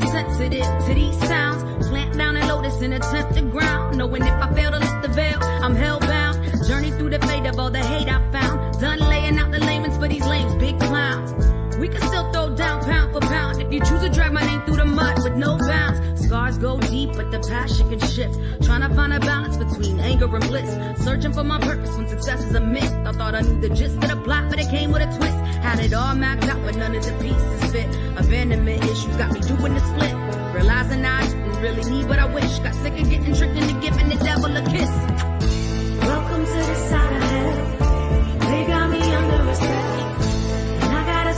I'm sensitive to these sounds. Plant down and lotus in attempt to ground. Knowing if I fail to lift the veil, I'm hellbound. Journey through the fate of all the hate I found. Done laying out the layman's for these lames, big clowns. We can still throw down pound for pound if you choose to drag my name through the mud with no bounds. Scars go deep, but the passion can shift. Trying to find a balance between anger and bliss. Searching for my purpose when success is a myth. I thought I knew the gist of the plot, but it came with a twist. Had it all mapped out, but none of the pieces fit. Abandonment issues got me doing the split. Realizing I didn't really need what I wish. Got sick of getting tricked into giving the devil a kiss. Welcome to the side of hell. They got me under respect.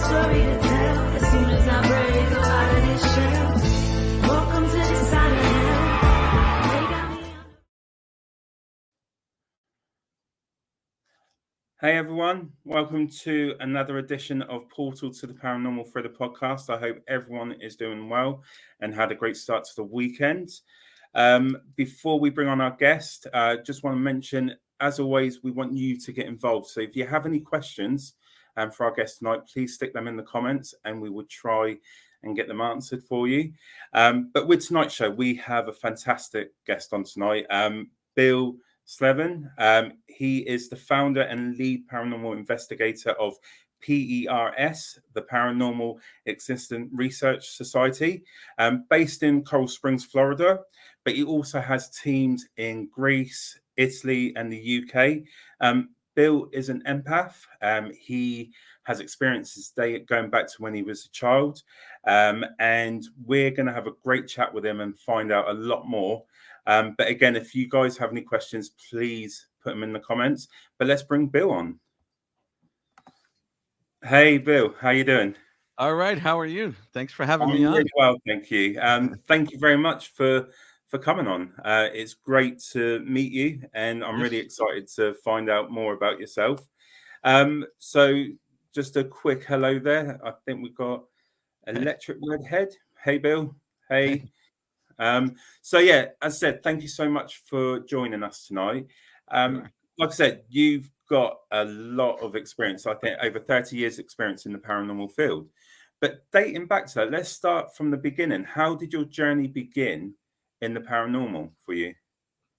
Story to tell as soon as I break out of this shell. Welcome to the side of hell. Hey everyone, welcome to another edition of Portal to the Paranormal through the podcast. I hope everyone is doing well and had a great start to the weekend. Before we bring on our guest, just want to mention, as always, we want you to get involved. So if you have any questions for our guest tonight, please stick them in the comments and we will try and get them answered for you. But with tonight's show, we have a fantastic guest on tonight, Bill Slevin. He is the founder and lead paranormal investigator of P.E.R.S, the Paranormal Existence Research Society, based in Coral Springs, Florida. But he also has teams in Greece, Italy, and the UK. Bill is an empath. He has experiences going back to when he was a child. And we're going to have a great chat with him and find out a lot more. But again, if you guys have any questions, please put them in the comments. But let's bring Bill on. Hey, Bill, how you doing? All right. How are you? Thanks for having me on. Really well, thank you. Thank you very much for coming on. It's great to meet you, and I'm really excited to find out more about yourself. So just a quick hello there. I think we've got Electric Redhead. Hey, Bill. Hey. So yeah, as I said, thank you so much for joining us tonight. Like I said, you've got a lot of experience. I think over 30 years experience in the paranormal field. But dating back to that, let's start from the beginning. How did your journey begin in the paranormal for you?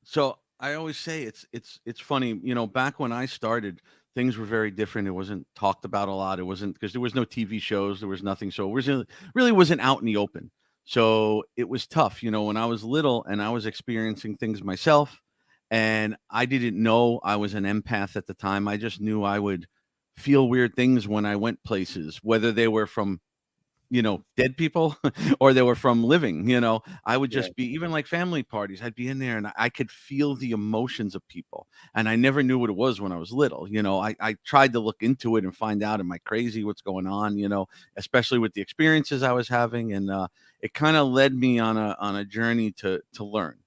So I always say it's funny, back when I started, things were very different. It wasn't talked about a lot. It wasn't, because there was no TV shows, there was nothing. So it really wasn't out in the open. So it was tough, when I was little and I was experiencing things myself, and I didn't know I was an empath at the time. I just knew I would feel weird things when I went places, whether they were from dead people or they were from living. I would just be, even like family parties, I'd be in there and I could feel the emotions of people, and I never knew what it was when I was little. I tried to look into it and find out, am I crazy, what's going on, especially with the experiences I was having. And it kind of led me on a journey to learn,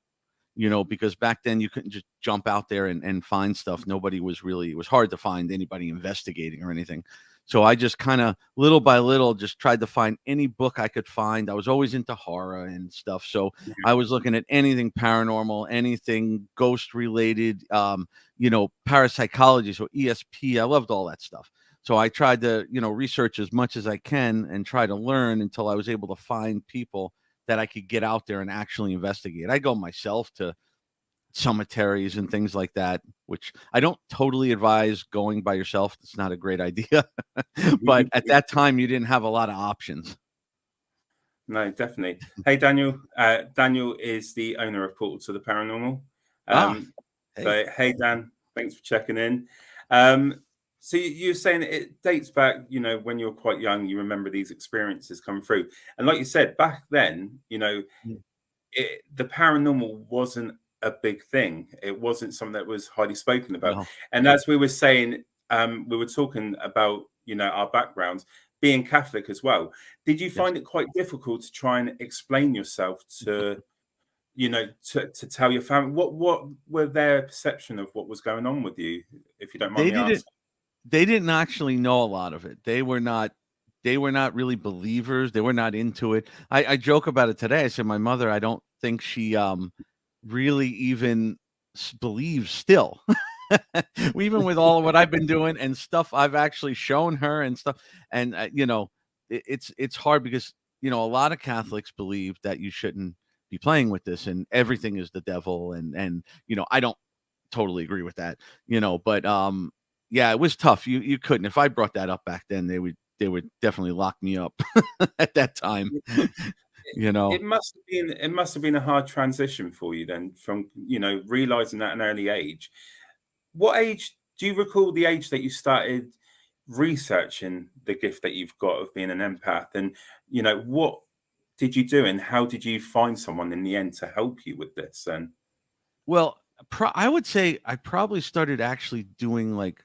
because back then you couldn't just jump out there and find stuff. Nobody was really, it was hard to find anybody investigating or anything. So I just kind of little by little just tried to find any book I could find. I was always into horror and stuff. So I was looking at anything paranormal, anything ghost related, parapsychology. So ESP, I loved all that stuff. So I tried to, research as much as I can and try to learn until I was able to find people that I could get out there and actually investigate. I go myself to cemeteries and things like that, which I don't totally advise going by yourself. It's not a great idea. But at that time, you didn't have a lot of options. No, definitely. Hey, Daniel. Daniel is the owner of Portal to the Paranormal. Hey, Dan, thanks for checking in. So you're saying it dates back, when you were quite young, you remember these experiences come through. And like you said, back then, the paranormal wasn't a big thing. It wasn't something that was highly spoken about. No. And as we were saying, we were talking about, our backgrounds, being Catholic as well. Did you find it quite difficult to try and explain yourself to, to tell your family? What were their perception of what was going on with you, if you don't mind me asking? They didn't actually know a lot of it. They were not really believers. They were not into it. I joke about it today. I said, my mother, I don't think she really even believes still. Even with all of what I've been doing and stuff I've actually shown her and stuff. And, it's hard because, a lot of Catholics believe that you shouldn't be playing with this and everything is the devil. And I don't totally agree with that, but yeah, it was tough. You couldn't. If I brought that up back then, they would definitely lock me up at that time. It must have been a hard transition for you then, from realizing that at an early age. What age do you recall, the age that you started researching the gift that you've got of being an empath? And what did you do, and how did you find someone in the end to help you with this? And Well, I would say I probably started actually doing like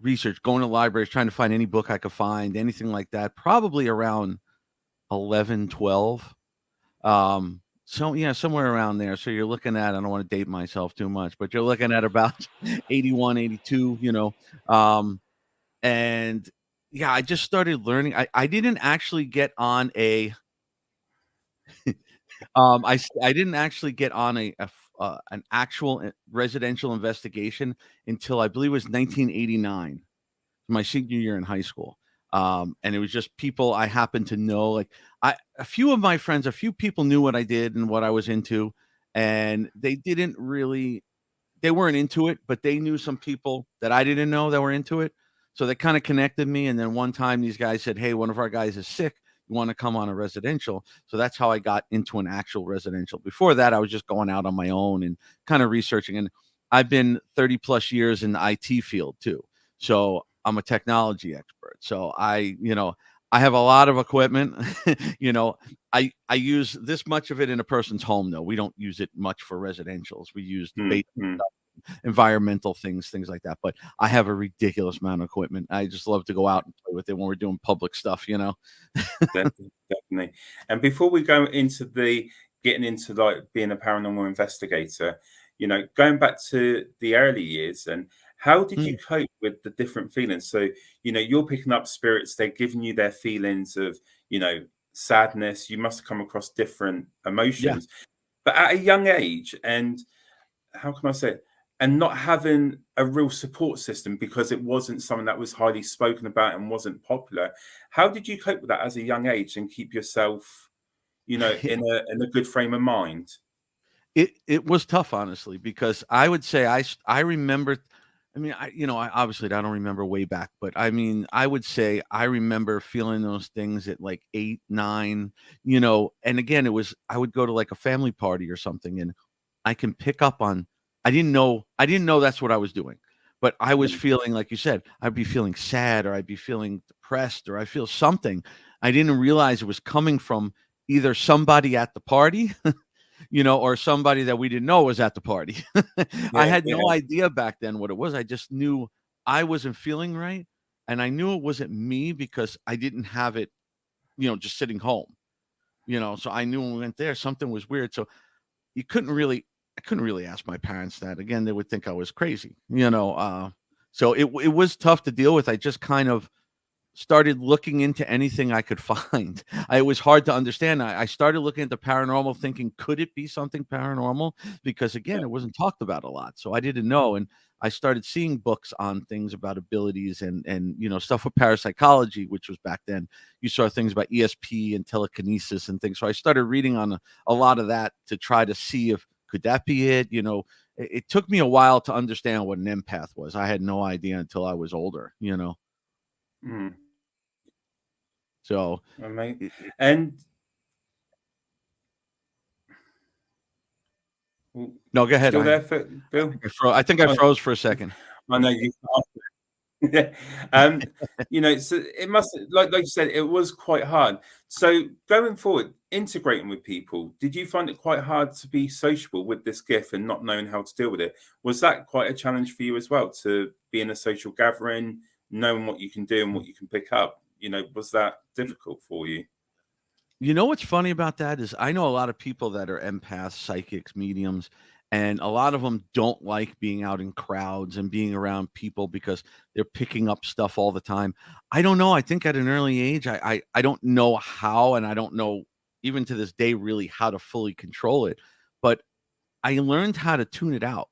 research, going to libraries, trying to find any book I could find, anything like that, probably around 11, 12. So yeah, somewhere around there. So you're looking at, I don't want to date myself too much, but you're looking at about 81, 82, and yeah, I just started learning. I didn't actually get on a I didn't actually get on an actual residential investigation until I believe it was 1989, my senior year in high school. And it was just people I happened to know. Like a few of my friends, a few people knew what I did and what I was into, and they weren't into it, but they knew some people that I didn't know that were into it. So they kind of connected me. And then one time these guys said, "Hey, one of our guys is sick. You want to come on a residential?" So that's how I got into an actual residential. Before that, I was just going out on my own and kind of researching. And I've been 30 plus years in the IT field too. So I'm a technology expert. So I have a lot of equipment. I use this much of it in a person's home though. We don't use it much for residentials. We use the basic stuff, environmental things like that. But I have a ridiculous amount of equipment. I just love to go out and play with it when we're doing public stuff, Definitely. And before we go into getting into like being a paranormal investigator, going back to the early years, and how did you cope with the different feelings? So, you're picking up spirits, they're giving you their feelings of, sadness. You must come across different Yeah. emotions. But at a young age, and how can I say it? And not having a real support system because it wasn't something that was highly spoken about and wasn't popular. How did you cope with that as a young age and keep yourself, in a good frame of mind? It was tough, honestly, because I would say I remember. I mean, I obviously I don't remember way back, but I mean, I would say I remember feeling those things at like 8, 9, and again, I would go to like a family party or something, and I can pick up on. I didn't know that's what I was doing, but I was feeling, like you said, I'd be feeling sad or I'd be feeling depressed or I feel something. I didn't realize it was coming from either somebody at the party or somebody that we didn't know was at the party. I Yeah, had yeah, no idea back then what it was. I just knew I wasn't feeling right. And I knew it wasn't me because I didn't have it, just sitting home, so I knew when we went there, something was weird. So you couldn't really, I couldn't really ask my parents that. Again, they would think I was crazy, so it was tough to deal with. I just kind of started looking into anything I could find. It was hard to understand. I started looking at the paranormal thinking, could it be something paranormal? Because again, yeah. it wasn't talked about a lot. So I didn't know. And I started seeing books on things about abilities and stuff with parapsychology, which was back then. You saw things about ESP and telekinesis and things. So I started reading on a lot of that to try to see if could that be it. It took me a while to understand what an empath was. I had no idea until I was older. Mm, So mate. it, And no, go ahead. still I there, Bill? I think I Oh, froze for a second. I know you. Yeah. So it must, like you said, it was quite hard. So going forward, integrating with people, did you find it quite hard to be sociable with this gift and not knowing how to deal with it? Was that quite a challenge for you as well, to be in a social gathering, knowing what you can do and what you can pick up? Was that difficult for you? You know what's funny about that is I know a lot of people that are empaths, psychics, mediums, and a lot of them don't like being out in crowds and being around people because they're picking up stuff all the time. I don't know. I think at an early age, I don't know how, and I don't know even to this day really how to fully control it. But I learned how to tune it out.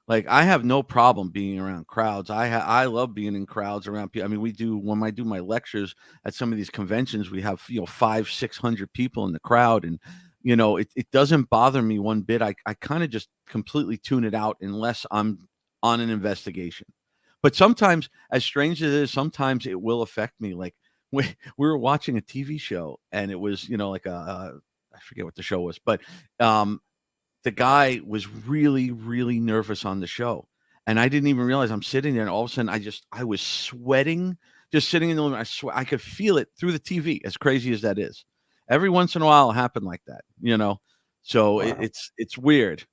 Like, I have no problem being around crowds. I love being in crowds around people. I mean, when I do my lectures at some of these conventions, we have, 500-600 people in the crowd, and it doesn't bother me one bit. I kind of just completely tune it out unless I'm on an investigation. But sometimes, as strange as it is, sometimes it will affect me. Like, we were watching a TV show, and it was, like I forget what the show was, but um the guy was really, really nervous on the show. And I didn't even realize I'm sitting there. And all of a sudden I was sweating, just sitting in the living room. I could feel it through the TV, as crazy as that is. Every once in a while it'll happen like that. So Wow. it's weird.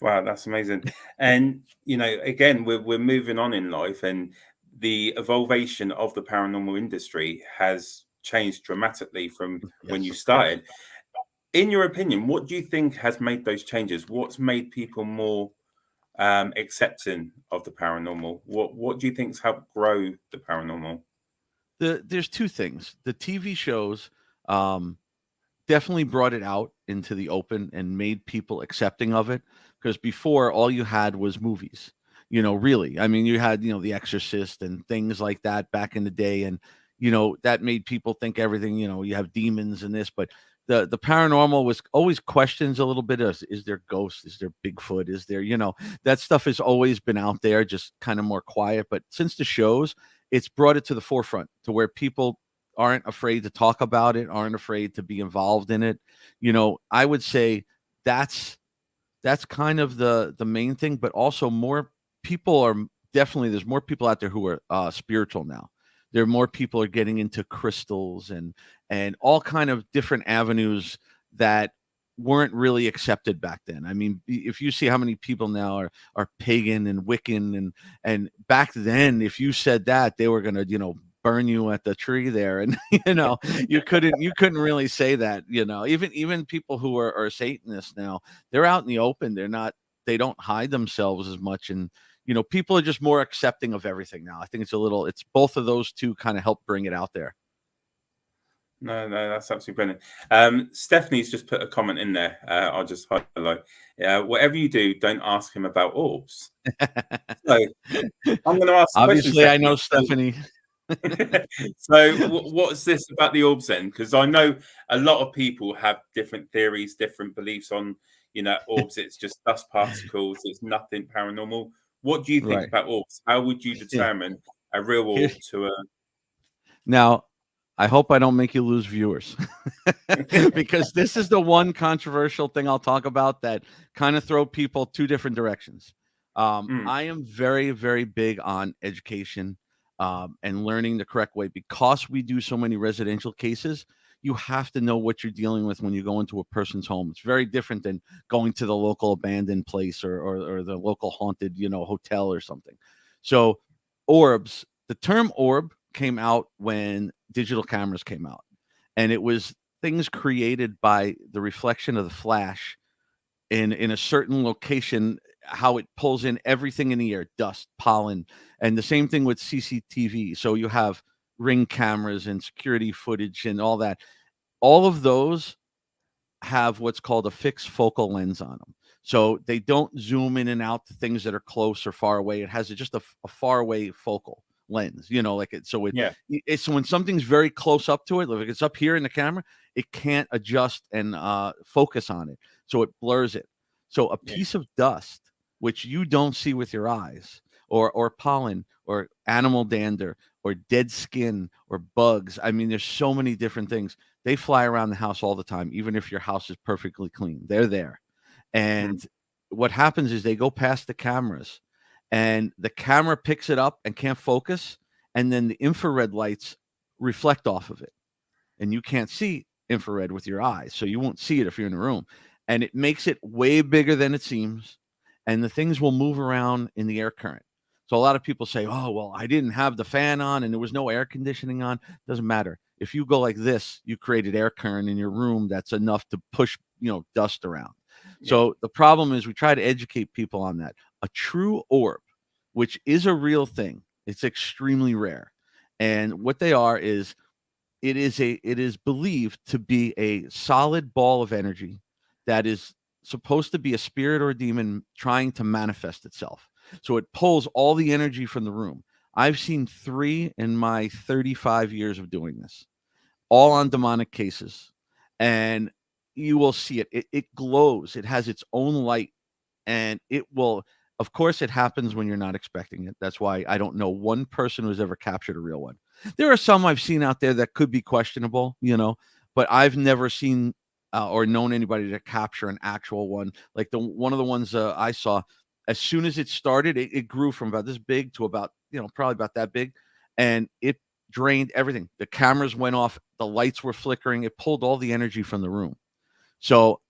Wow, that's amazing. And again, we're moving on in life, and the evolution of the paranormal industry has changed dramatically from when you Yes. started. In your opinion, what do you think has made those changes? What's made people more accepting of the paranormal? What do you think's helped grow the paranormal? There's two things. The TV shows um definitely brought it out into the open and made people accepting of it, because before all you had was movies. Really. I mean, you had, The Exorcist and things like that back in the day, and that made people think everything, you have demons and this, but the paranormal was always questions a little bit of, is there ghosts, is there Bigfoot, is there, that stuff has always been out there, just kind of more quiet. But since the shows, it's brought it to the forefront to where people aren't afraid to talk about it, aren't afraid to be involved in it. I would say that's kind of the main thing, but also more people are definitely, there's more people out there who are spiritual now. There are more people are getting into crystals and all kind of different avenues that weren't really accepted back then. I mean, if you see how many people now are pagan and Wiccan, and back then, if you said that, they were gonna, burn you at the tree there, and you couldn't really say that. Even people who are Satanists now, they're out in the open. They don't hide themselves as much, and people are just more accepting of everything now. I think it's both of those two kind of help bring it out there. No, that's absolutely brilliant. Stephanie's just put a comment in there. I'll just highlight. Whatever you do, don't ask him about orbs. So I'm going to ask a question, Obviously, I know Stephanie. Stephanie. So what's this about the orbs then? Because I know a lot of people have different theories, different beliefs on, orbs. It's just dust particles. It's nothing paranormal. What do you think Right. about orbs? How would you determine a real orb to a... Now, I hope I don't make you lose viewers, because this is the one controversial thing I'll talk about that kind of throw people two different directions. I am very, very big on education and learning the correct way, because we do so many residential cases. You have to know what you're dealing with when you go into a person's home. It's very different than going to the local abandoned place or the local haunted, hotel or something. So orbs, the term orb came out when digital cameras came out, and it was things created by the reflection of the flash in a certain location, how it pulls in everything in the air, dust, pollen, and the same thing with CCTV. So you have ring cameras and security footage and all that. All of those have what's called a fixed focal lens on them. So they don't zoom in and out to things that are close or far away. It has just a far away focal lens, like it. So Yeah. it's when something's very close up to it, like it's up here in the camera, it can't adjust and focus on it. So it blurs it. So a piece of dust, which you don't see with your eyes, or pollen, or animal dander, or dead skin, or bugs. I mean, there's so many different things. They fly around the house all the time, even if your house is perfectly clean. They're there. And what happens is they go past the cameras, and the camera picks it up and can't focus. And then the infrared lights reflect off of it. And you can't see infrared with your eyes. So you won't see it if you're in a room. And it makes it way bigger than it seems. And the things will move around in the air current. So a lot of people say, oh, well, I didn't have the fan on and there was no air conditioning on. Doesn't matter. If you go like this, you created air current in your room that's enough to push, dust around. Yeah. So the problem is we try to educate people on that. A true orb, which is a real thing, it's extremely rare. And what they are is it is believed to be a solid ball of energy that is supposed to be a spirit or a demon trying to manifest itself. So it pulls all the energy from the room. I've seen 3 in my 35 years of doing this, all on demonic cases. And you will see it. It glows. It has its own light, and it will, of course, it happens when you're not expecting it. That's why I don't know one person who's ever captured a real one. There are some I've seen out there that could be questionable, but I've never seen or known anybody to capture an actual one. Like one of the ones I saw, as soon as it started, it grew from about this big to about, probably about that big, and it drained everything. The cameras went off, the lights were flickering, it pulled all the energy from the room. So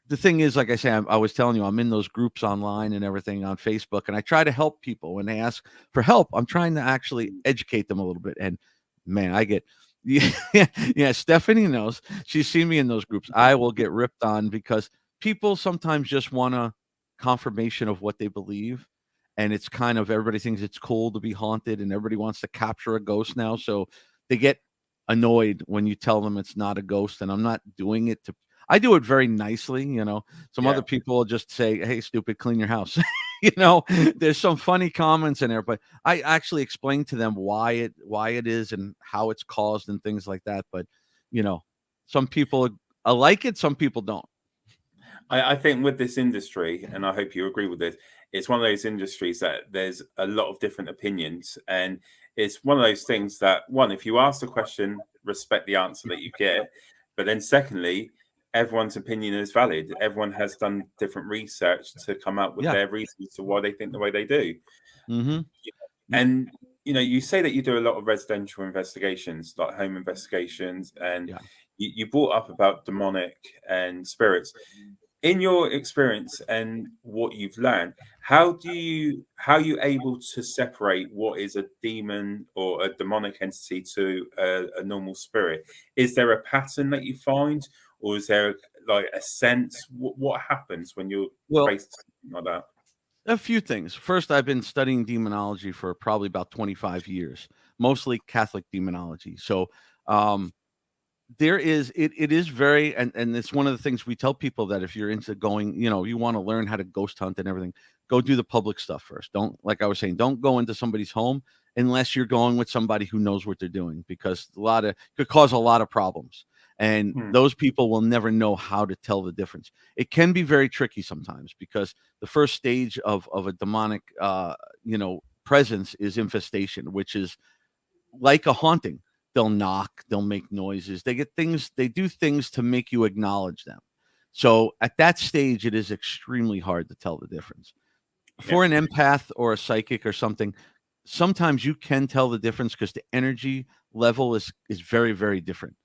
the thing is, like I say, I was telling you, I'm in those groups online and everything on Facebook, and I try to help people when they ask for help. I'm trying to actually educate them a little bit. And man, I get, yeah, Stephanie knows. She's seen me in those groups. I will get ripped on because people sometimes just want a confirmation of what they believe. And it's kind of, everybody thinks it's cool to be haunted, and everybody wants to capture a ghost now. So they get annoyed when you tell them it's not a ghost. And I'm not doing it to, I do it very nicely. Some other people will just say, "Hey, stupid, clean your house." There's some funny comments in there, but I actually explain to them why it is and how it's caused and things like that. But some people like it, some people don't. I think with this industry, and I hope you agree with this, it's one of those industries that there's a lot of different opinions, and it's one of those things that, one, if you ask the question, respect the answer that you get, but then secondly, everyone's opinion is valid. Everyone has done different research to come up with their reasons to why they think the way they do. Mm-hmm. And you say that you do a lot of residential investigations, like home investigations, and you brought up about demonic and spirits. In your experience and what you've learned, how are you able to separate what is a demon or a demonic entity to a normal spirit? Is there a pattern that you find, or is there like a sense? What happens when you're faced with something like that? A few things. First, I've been studying demonology for probably about 25 years, mostly Catholic demonology. So it is very, and it's one of the things we tell people, that if you're into going, you want to learn how to ghost hunt and everything, go do the public stuff first. Don't, like I was saying, don't go into somebody's home unless you're going with somebody who knows what they're doing, because could cause a lot of problems. And those people will never know how to tell the difference. It can be very tricky sometimes, because the first stage of a demonic, presence is infestation, which is like a haunting. They'll knock, they'll make noises, they do things to make you acknowledge them. So at that stage, it is extremely hard to tell the difference. For an empath or a psychic or something, sometimes you can tell the difference because the energy level is very, very different.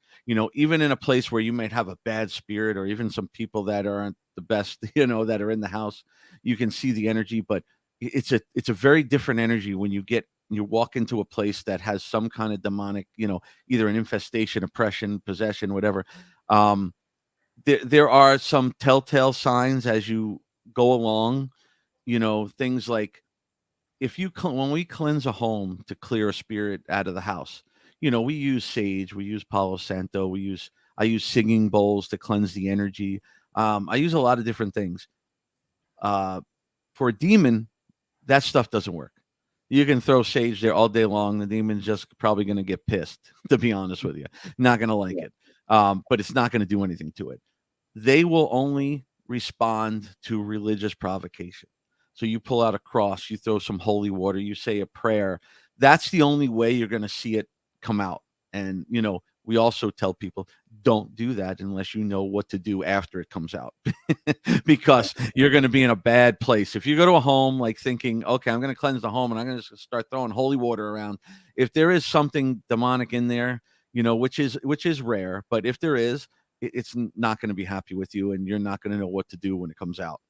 Even in a place where you might have a bad spirit, or even some people that aren't the best, that are in the house, you can see the energy, but it's a very different energy when you walk into a place that has some kind of demonic, either an infestation, oppression, possession, whatever. There are some telltale signs as you go along, things like, when we cleanse a home to clear a spirit out of the house, we use sage, we use Palo Santo, I use singing bowls to cleanse the energy. I use a lot of different things. For a demon, that stuff doesn't work. You can throw sage there all day long. The demon's just probably going to get pissed, to be honest with you. Not going to like it. But it's not going to do anything to it. They will only respond to religious provocation. So you pull out a cross, you throw some holy water, you say a prayer. That's the only way you're going to see it come out. And, we also tell people, don't do that unless you know what to do after it comes out, because you're going to be in a bad place. If you go to a home like thinking, okay, I'm going to cleanse the home and I'm going to start throwing holy water around, if there is something demonic in there, which is rare, but if there is, it's not going to be happy with you, and you're not going to know what to do when it comes out.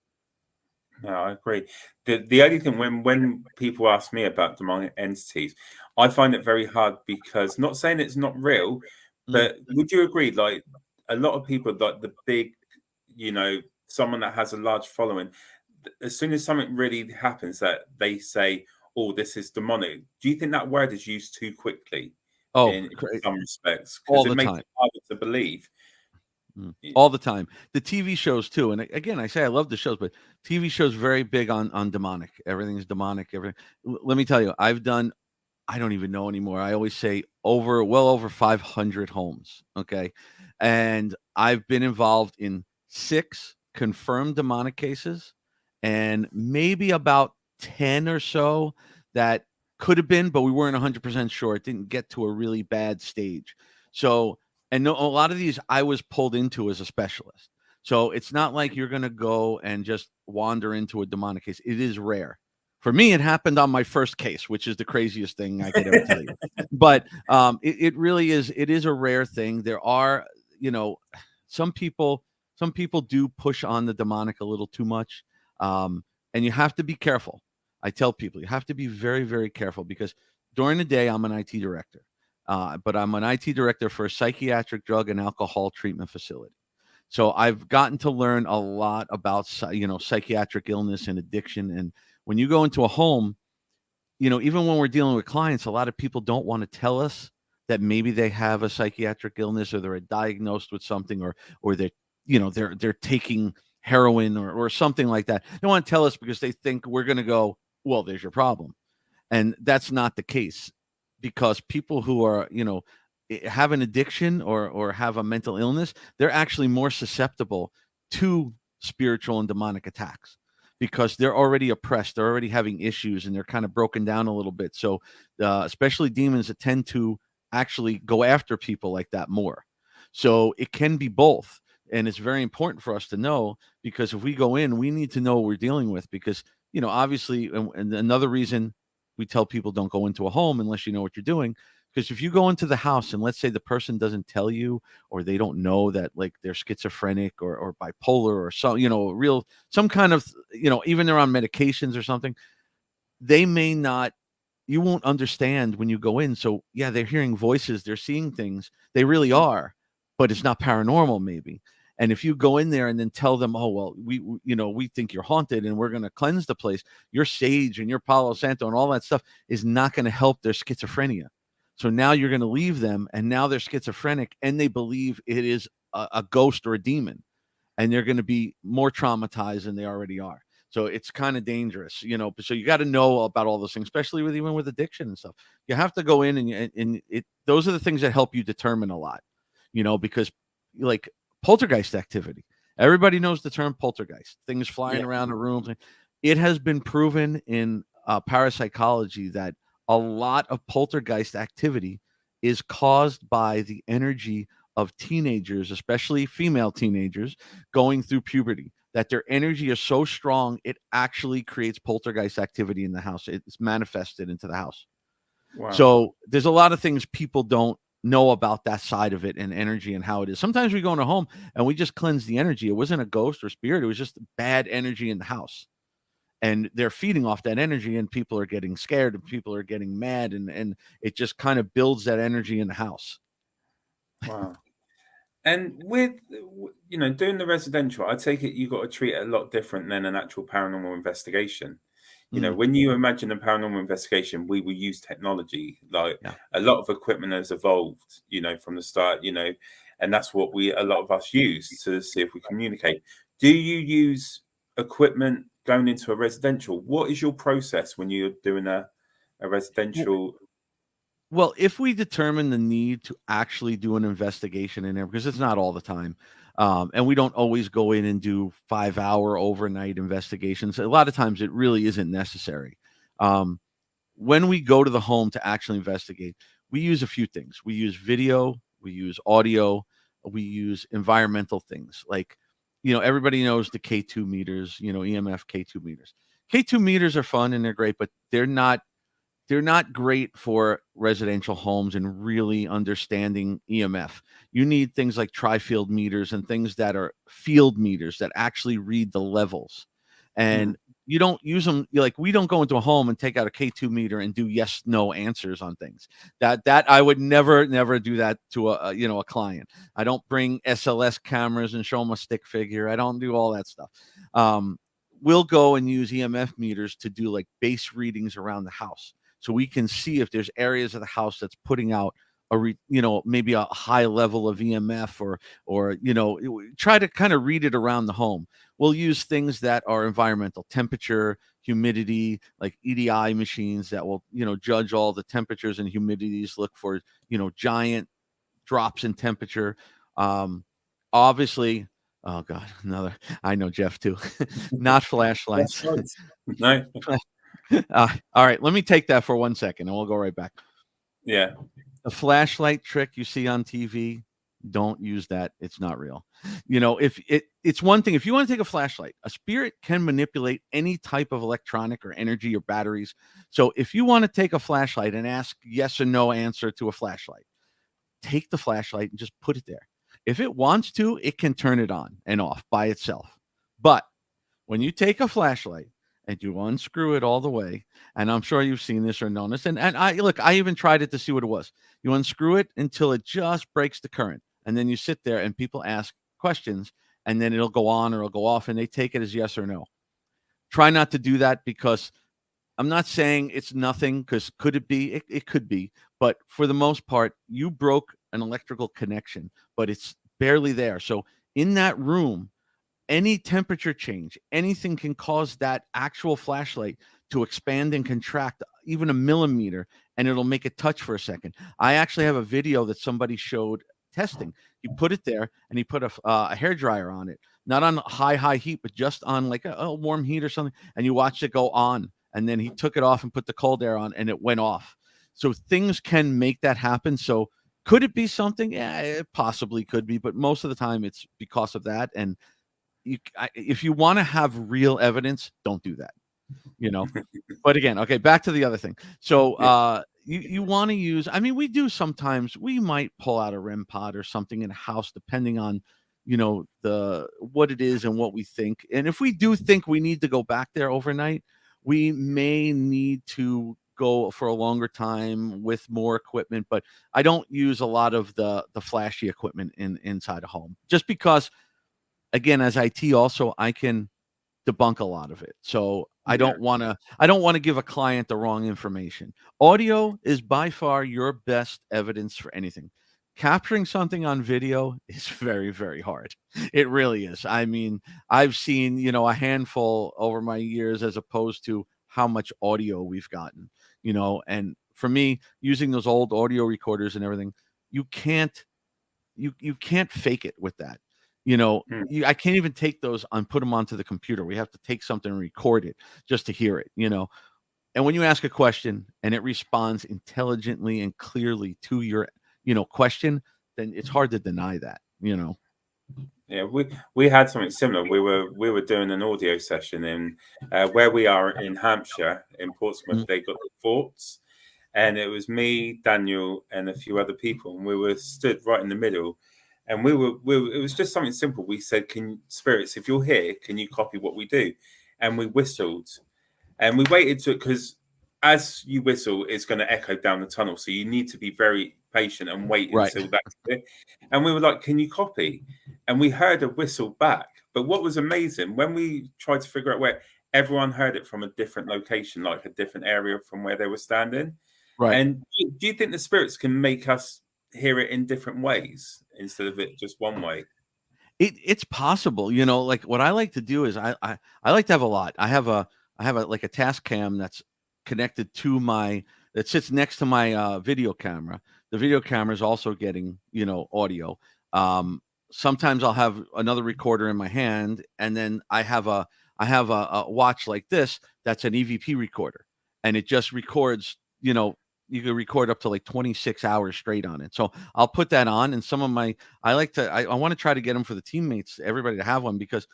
No, I agree. The only thing, when people ask me about demonic entities, I find it very hard, because, not saying it's not real, but would you agree, like, a lot of people, like the big, someone that has a large following, as soon as something really happens, that they say, "Oh, this is demonic." Do you think that word is used too quickly in some respects? Because it makes it harder to believe. All the time. The TV shows too. And again, I say I love the shows, but TV shows very big on demonic. Everything's demonic. Let me tell you, I've done, I don't even know anymore. I always say well over 500 homes. Okay. And I've been involved in 6 confirmed demonic cases and maybe about 10 or so that could have been, but we weren't 100% sure. It didn't get to a really bad stage. So, and no, a lot of these I was pulled into as a specialist. So it's not like you're going to go and just wander into a demonic case. It is rare. For me, it happened on my first case, which is the craziest thing I could ever tell you. But it really is. It is a rare thing. There are, some people do push on the demonic a little too much, and you have to be careful. I tell people you have to be very, very careful because during the day I'm an IT director, but I'm an IT director for a psychiatric drug and alcohol treatment facility. So I've gotten to learn a lot about, psychiatric illness and addiction. And when you go into a home, even when we're dealing with clients, a lot of people don't want to tell us that maybe they have a psychiatric illness or they're diagnosed with something or they're taking heroin or something like that. They want to tell us because they think we're going to go, well, there's your problem. And that's not the case because people who are, have an addiction or have a mental illness, they're actually more susceptible to spiritual and demonic attacks because they're already oppressed. They're already having issues and they're kind of broken down a little bit. So especially demons that tend to actually go after people like that more. So it can be both. And it's very important for us to know because if we go in, we need to know what we're dealing with because, obviously, and another reason we tell people don't go into a home unless you know what you're doing. Because if you go into the house and let's say the person doesn't tell you or they don't know that like they're schizophrenic or bipolar or some kind of, even they're on medications or something, they may not, you won't understand when you go in. So yeah, they're hearing voices, they're seeing things, they really are, but it's not paranormal maybe. And if you go in there and then tell them, oh, well, we think you're haunted and we're going to cleanse the place, your sage and your Palo Santo and all that stuff is not going to help their schizophrenia. So now you're going to leave them and now they're schizophrenic and they believe it is a ghost or a demon and they're going to be more traumatized than they already are. So it's kind of dangerous, so you got to know about all those things, especially even with addiction and stuff. You have to go in and those are the things that help you determine a lot, because like poltergeist activity, everybody knows the term poltergeist, things flying around the room. It has been proven in parapsychology that a lot of poltergeist activity is caused by the energy of teenagers, especially female teenagers, going through puberty, that their energy is so strong, it actually creates poltergeist activity in the house. It's manifested into the house. Wow. So there's a lot of things people don't know about that side of it and energy and how it is. Sometimes we go in a home and we just cleanse the energy. It wasn't a ghost or spirit. It was just bad energy in the house. And they're feeding off that energy and people are getting scared and people are getting mad and it just kind of builds that energy in the house. Wow. And with, doing the residential, I take it you got to treat it a lot different than an actual paranormal investigation. When you imagine a paranormal investigation, we will use technology. Like a lot of equipment has evolved, from the start, and that's what a lot of us use to see if we communicate. Do you use equipment going into a residential? What is your process when you're doing a residential? Well, if we determine the need to actually do an investigation in there, because it's not all the time, and we don't always go in and do 5-hour overnight investigations. A lot of times it really isn't necessary. When we go to the home to actually investigate, we use a few things. We use video, we use audio, we use environmental things. Like, everybody knows the K2 meters, EMF K2 meters. K2 meters are fun and they're great, but they're not great for residential homes and really understanding EMF. You need things like tri-field meters and things that are field meters that actually read the levels. And you don't use them. We don't go into a home and take out a K2 meter and do yes, no answers on things. That I would never do that to a client. I don't bring SLS cameras and show them a stick figure. I don't do all that stuff. We'll go and use EMF meters to do like base readings around the house. So we can see if there's areas of the house that's putting out maybe a high level of EMF, or try to kind of read it around the home. We'll use things that are environmental: temperature, humidity, like EDI machines that will judge all the temperatures and humidities, look for giant drops in temperature. Obviously, oh god, another, I know Jeff too. Not flashlights. No. All right, let me take that for 1 second and we'll go right back. Yeah. The flashlight trick you see on TV, don't use that. It's not real. If it's one thing, if you want to take a flashlight, a spirit can manipulate any type of electronic or energy or batteries. So if you want to take a flashlight and ask yes or no answer to a flashlight, take the flashlight and just put it there. If it wants to, it can turn it on and off by itself. But when you take a flashlight and you unscrew it all the way, and I'm sure you've seen this or known this, and I even tried it to see what it was. You unscrew it until it just breaks the current, and then you sit there and people ask questions, and then it'll go on or it'll go off, and they take it as yes or no. Try not to do that, because I'm not saying it's nothing, because could it be? It could be. But for the most part, you broke an electrical connection, but it's barely there. So in that room, any temperature change, anything can cause that actual flashlight to expand and contract even a millimeter, and it'll make it touch for a second. I actually have a video that somebody showed testing. He put it there and he put a hairdryer on it, not on high heat, but just on like a warm heat or something. And you watch it go on, and then he took it off and put the cold air on, and it went off. So things can make that happen. So could it be something? Yeah, it possibly could be, but most of the time it's because of that. And if you want to have real evidence, don't do that. But again, okay, back to the other thing. So you want to use, I mean, we do sometimes, we might pull out a REM pod or something in a house, depending on what it is and what we think. And if we do think we need to go back there overnight, we may need to go for a longer time with more equipment. But I don't use a lot of the flashy equipment inside a home, just because, again, as IT also, I can debunk a lot of it. So I don't want to give a client the wrong information. Audio is by far your best evidence for anything. Capturing something on video is very, very hard. It really is. I mean, I've seen, a handful over my years, as opposed to how much audio we've gotten, and for me, using those old audio recorders and everything, you can't fake it with that. I can't even take those and put them onto the computer. We have to take something and record it just to hear it, And when you ask a question and it responds intelligently and clearly to your, question, then it's hard to deny that, Yeah, we had something similar. We were doing an audio session in where we are in Hampshire, in Portsmouth. They got the forts, and it was me, Daniel, and a few other people, and we were stood right in the middle. And it was just something simple. We said, spirits, if you're here, can you copy what we do? And we whistled, and we waited because as you whistle, it's going to echo down the tunnel. So you need to be very patient and wait until that's clear. And we were like, can you copy? And we heard a whistle back. But what was amazing, when we tried to figure out where, everyone heard it from a different location, like a different area from where they were standing. Right. And do you think the spirits can make us hear it in different ways instead of it just one way? It's possible, like what I like to do is I like to have a lot. I have a like a task cam that's connected to that sits next to my video camera. The video camera is also getting, audio. Sometimes I'll have another recorder in my hand, and then I have a watch like this that's an EVP recorder, and it just records, you can record up to like 26 hours straight on it. So I'll put that on, and I want to try to get them for the teammates, everybody, to have one, because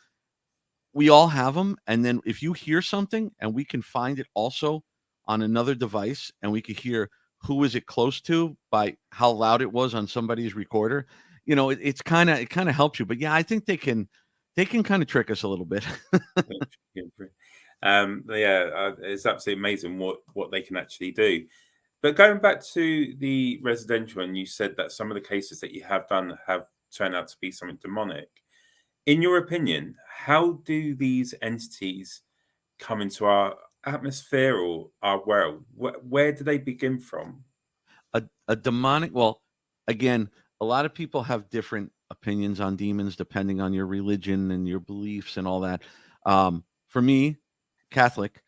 we all have them. And then if you hear something and we can find it also on another device, and we could hear who is it close to by how loud it was on somebody's recorder, it kind of helps you. But yeah, I think they can kind of trick us a little bit. It's absolutely amazing what they can actually do. But going back to the residential, and you said that some of the cases that you have done have turned out to be something demonic. In your opinion, how do these entities come into our atmosphere or our world? Where do they begin from? A demonic, well, again, a lot of people have different opinions on demons depending on your religion and your beliefs and all that. For me, Catholic,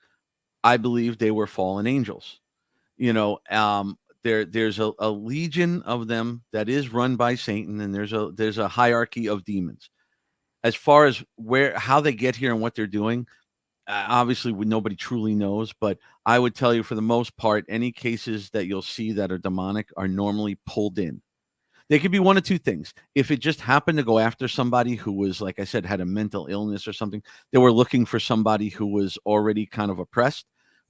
I believe they were fallen angels. You know, there's a legion of them that is run by Satan, and there's a hierarchy of demons. As far as how they get here and what they're doing, obviously nobody truly knows. But I would tell you, for the most part, any cases that you'll see that are demonic are normally pulled in. They could be one of two things. If it just happened to go after somebody who was, like I said, had a mental illness or something, they were looking for somebody who was already kind of oppressed.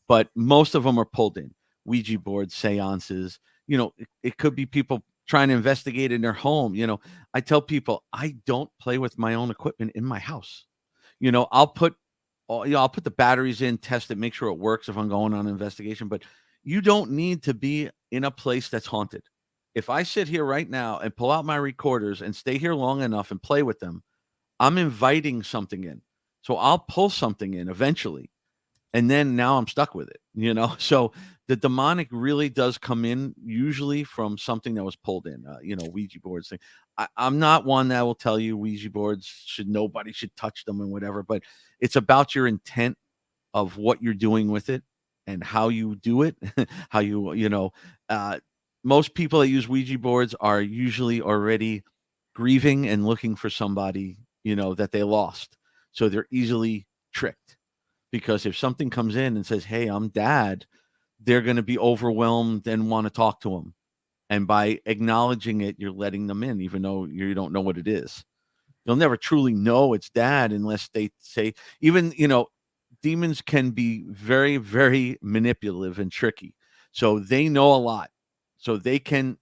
But most of them are pulled in. Ouija boards, seances. You know, it could be people trying to investigate in their home. You know, I tell people I don't play with my own equipment in my house. You know, I'll put the batteries in, test it, make sure it works if I'm going on an investigation. But you don't need to be in a place that's haunted. If I sit here right now and pull out my recorders and stay here long enough and play with them, I'm inviting something in. So I'll pull something in eventually. And then now I'm stuck with it, you know? So the demonic really does come in usually from something that was pulled in, Ouija boards. I'm not one that will tell you Ouija boards nobody should touch them and whatever, but it's about your intent of what you're doing with it and how you do it, how most people that use Ouija boards are usually already grieving and looking for somebody, that they lost. So they're easily tricked, because if something comes in and says, "Hey, I'm dad," they're going to be overwhelmed and want to talk to him. And by acknowledging it, you're letting them in, even though you don't know what it is. You'll never truly know it's dad unless they say, even, demons can be very, very manipulative and tricky. So they know a lot. So they can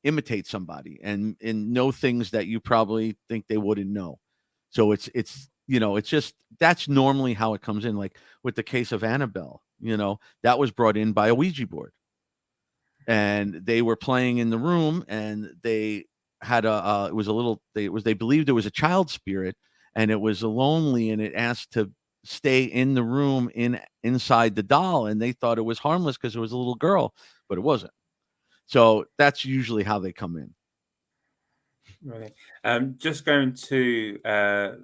imitate somebody and know things that you probably think they wouldn't know. So it's just, that's normally how it comes in. Like with the case of Annabelle, that was brought in by a Ouija board, and they were playing in the room, and they had they believed it was a child spirit, and it was lonely, and it asked to stay in the room inside the doll, and they thought it was harmless because it was a little girl, but it wasn't. So that's usually how they come in. Right. Just going to,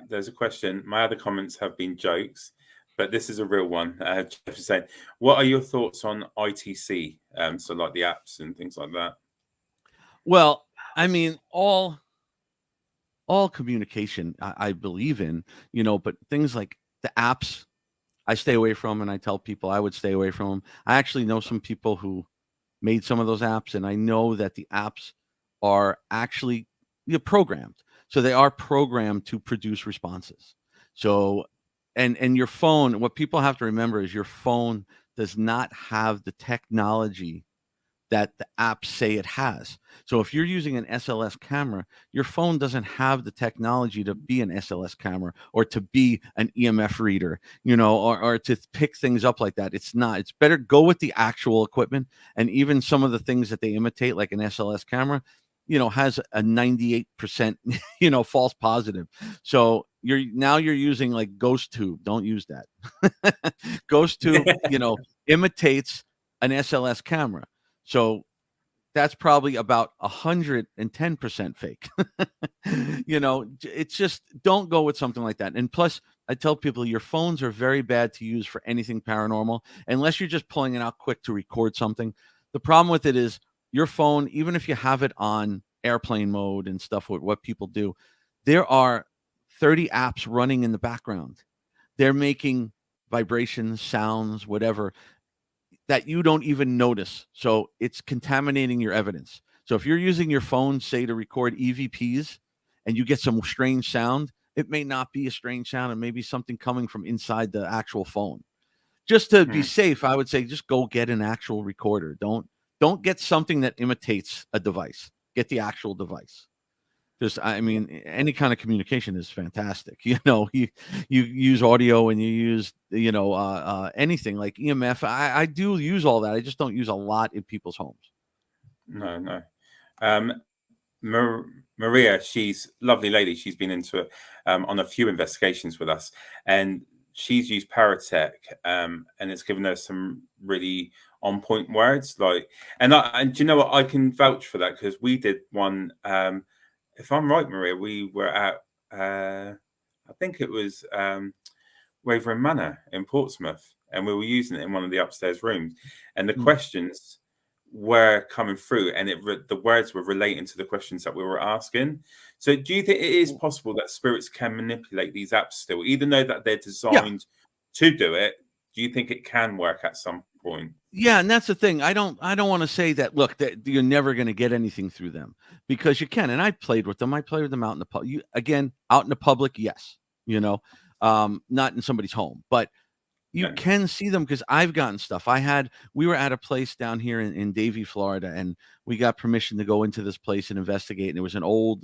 there's a question. My other comments have been jokes, but this is a real one. Jeff is saying, what are your thoughts on ITC? So like the apps and things like that. Well, I mean, all communication I believe in, but things like the apps I stay away from, and I tell people I would stay away from them. I actually know some people who made some of those apps, and I know that the apps are actually programmed. So they are programmed to produce responses. So, and your phone, what people have to remember is your phone does not have the technology that the apps say it has. So if you're using an SLS camera, your phone doesn't have the technology to be an SLS camera or to be an EMF reader, or to pick things up like that. It's not. It's better go with the actual equipment. And even some of the things that they imitate, like an SLS camera, has a 98%, false positive. So you're using like Ghost Tube. Don't use that. Ghost Tube, imitates an SLS camera. So that's probably about 110% fake. It's just, don't go with something like that. And plus, I tell people your phones are very bad to use for anything paranormal, unless you're just pulling it out quick to record something. The problem with it is your phone, even if you have it on airplane mode and stuff, what people do, there are 30 apps running in the background. They're making vibrations, sounds, whatever, that you don't even notice. So it's contaminating your evidence. So if you're using your phone, say, to record EVPs, and you get some strange sound, it may not be a strange sound. It may be something coming from inside the actual phone. Just to be safe, I would say just go get an actual recorder. Don't get something that imitates a device. Get the actual device. Just, I mean, any kind of communication is fantastic. You use audio, and you use, anything like EMF. I do use all that. I just don't use a lot in people's homes. No. Maria, she's a lovely lady. She's been into it on a few investigations with us, and she's used Paratech, and it's given her some really on point words. Like, and do you know what? I can vouch for that because we did one. If I'm right, Maria, we were at I think it was Wavering Manor in Portsmouth, and we were using it in one of the upstairs rooms, and the questions were coming through, and the words were relating to the questions that we were asking. So do you think it is possible that spirits can manipulate these apps still, even though that they're designed to do it? Do you think it can work at some point? Yeah, and that's the thing. I don't want to say that, look, that you're never going to get anything through them, because you can. And I played with them. I played with them out in the public. Again, out in the public, yes. Not in somebody's home, but you can see them, because I've gotten stuff. We were at a place down here in Davie, Florida, and we got permission to go into this place and investigate. And it was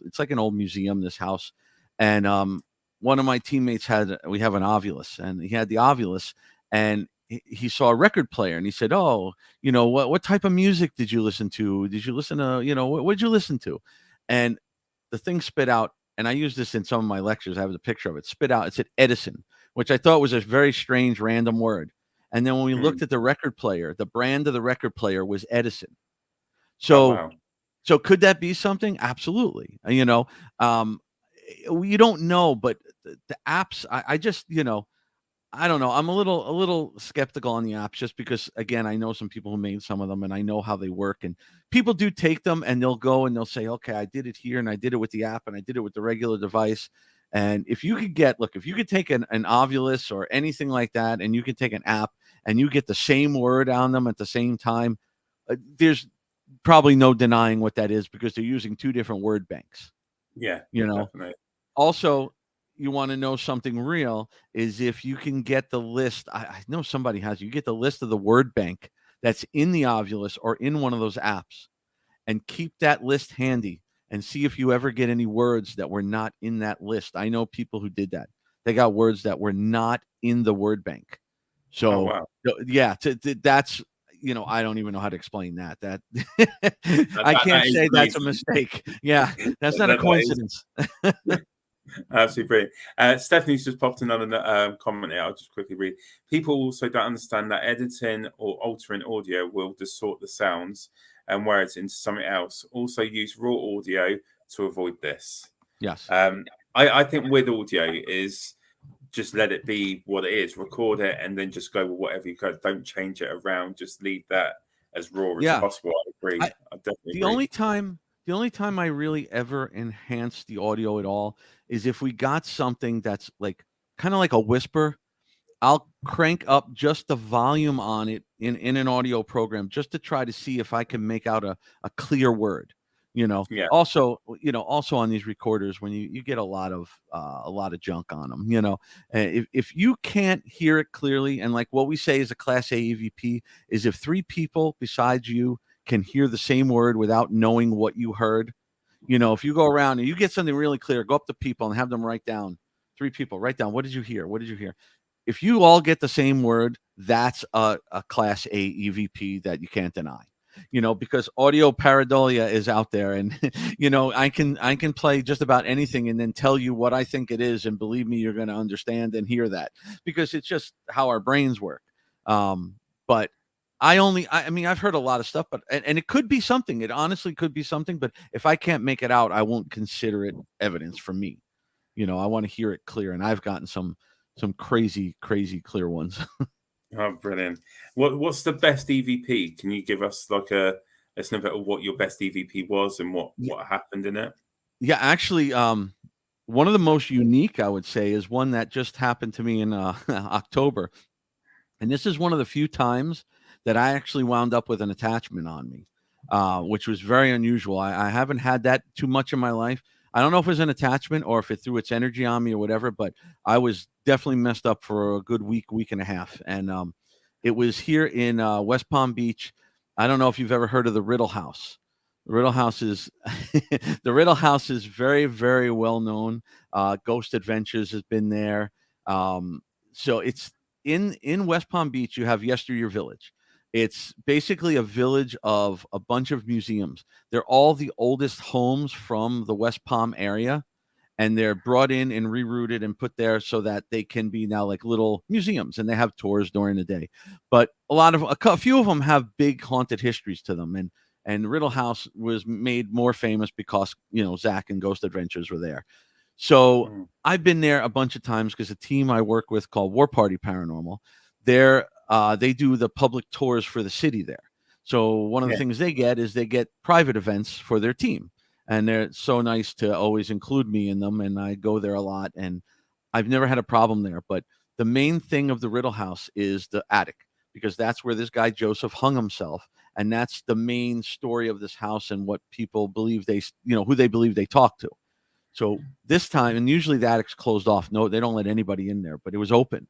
it's like an old museum, this house. And one of my teammates we have an Ovilus, and he had the Ovilus, and he saw a record player, and he said, "Oh, what type of music did you listen to? Did you listen to, what did you listen to?" And the thing spit out, and I use this in some of my lectures. I have the picture of it. Spit out. It said Edison, which I thought was a very strange random word. And then when we looked at the record player, the brand of the record player was Edison. So, so could that be something? Absolutely. You don't know, but the apps, I just, I don't know. I'm a little skeptical on the apps, just because, again, I know some people who made some of them, and I know how they work, and people do take them and they'll go and they'll say, okay, I did it here, and I did it with the app, and I did it with the regular device. And if you could take an Ovilus or anything like that, and you can take an app and you get the same word on them at the same time, there's probably no denying what that is, because they're using two different word banks. Yeah. Definitely. Also, you want to know something real is if you can get the list. I know somebody has. You get the list of the word bank that's in the Ovilus or in one of those apps, and keep that list handy, and see if you ever get any words that were not in that list. I know people who did that. They got words that were not in the word bank. So, that's, I don't even know how to explain that. I can't say that's a mistake. Yeah, that's not a coincidence. Absolutely brilliant. Stephanie's just popped another comment here. I'll just quickly read. People also don't understand that editing or altering audio will distort the sounds and words into something else. Also use raw audio to avoid this. Yes. I think with audio is just let it be what it is. Record it and then just go with whatever you got. Don't change it around. Just leave that as raw as possible. I agree. I definitely agree. The only time I really ever enhance the audio at all is if we got something that's like kind of like a whisper. I'll crank up just the volume on it in an audio program, just to try to see if I can make out a clear word. Also on these recorders, when you get a lot of junk on them, if you can't hear it clearly, and like what we say is a Class A EVP is if three people besides you can hear the same word without knowing what you heard. If you go around and you get something really clear, go up to people and have them write down. 3 people, write down, what did you hear? What did you hear? If you all get the same word, that's a Class A EVP that you can't deny. Because audio pareidolia is out there, and I can play just about anything and then tell you what I think it is, and believe me, you're going to understand and hear that, because it's just how our brains work. But I've heard a lot of stuff, but and it could be something. It honestly could be something, but if I can't make it out, I won't consider it evidence for me. I want to hear it clear, and I've gotten some crazy clear ones. Oh, brilliant. What's the best EVP? Can you give us like a snippet of what your best EVP was and what happened in it? Yeah, actually, one of the most unique, I would say, is one that just happened to me in October. And this is one of the few times that I actually wound up with an attachment on me, which was very unusual. I haven't had that too much in my life. I don't know if it was an attachment or if it threw its energy on me or whatever, but I was definitely messed up for a good week and a half. And it was here in West Palm Beach. I don't know if you've ever heard of the Riddle House. The Riddle House is very, very well known. Ghost Adventures has been there. So it's in West Palm Beach. You have Yesteryear Village. It's basically a village of a bunch of museums. They're all the oldest homes from the West Palm area. and they're brought in and rerouted and put there so that they can be now like little museums, and they have tours during the day. But a few of them have big haunted histories to them, and Riddle House was made more famous because Zach and Ghost Adventures were there. So I've been there a bunch of times because a team I work with called War Party Paranormal, they do the public tours for the city there. So one of the things they get private events for their team. And they're so nice to always include me in them. And I go there a lot, and I've never had a problem there. But the main thing of the Riddle House is the attic, because that's where this guy Joseph hung himself. And that's the main story of this house and what people believe who they believe they talk to. So this time, and usually the attic's closed off. No, they don't let anybody in there, but it was open.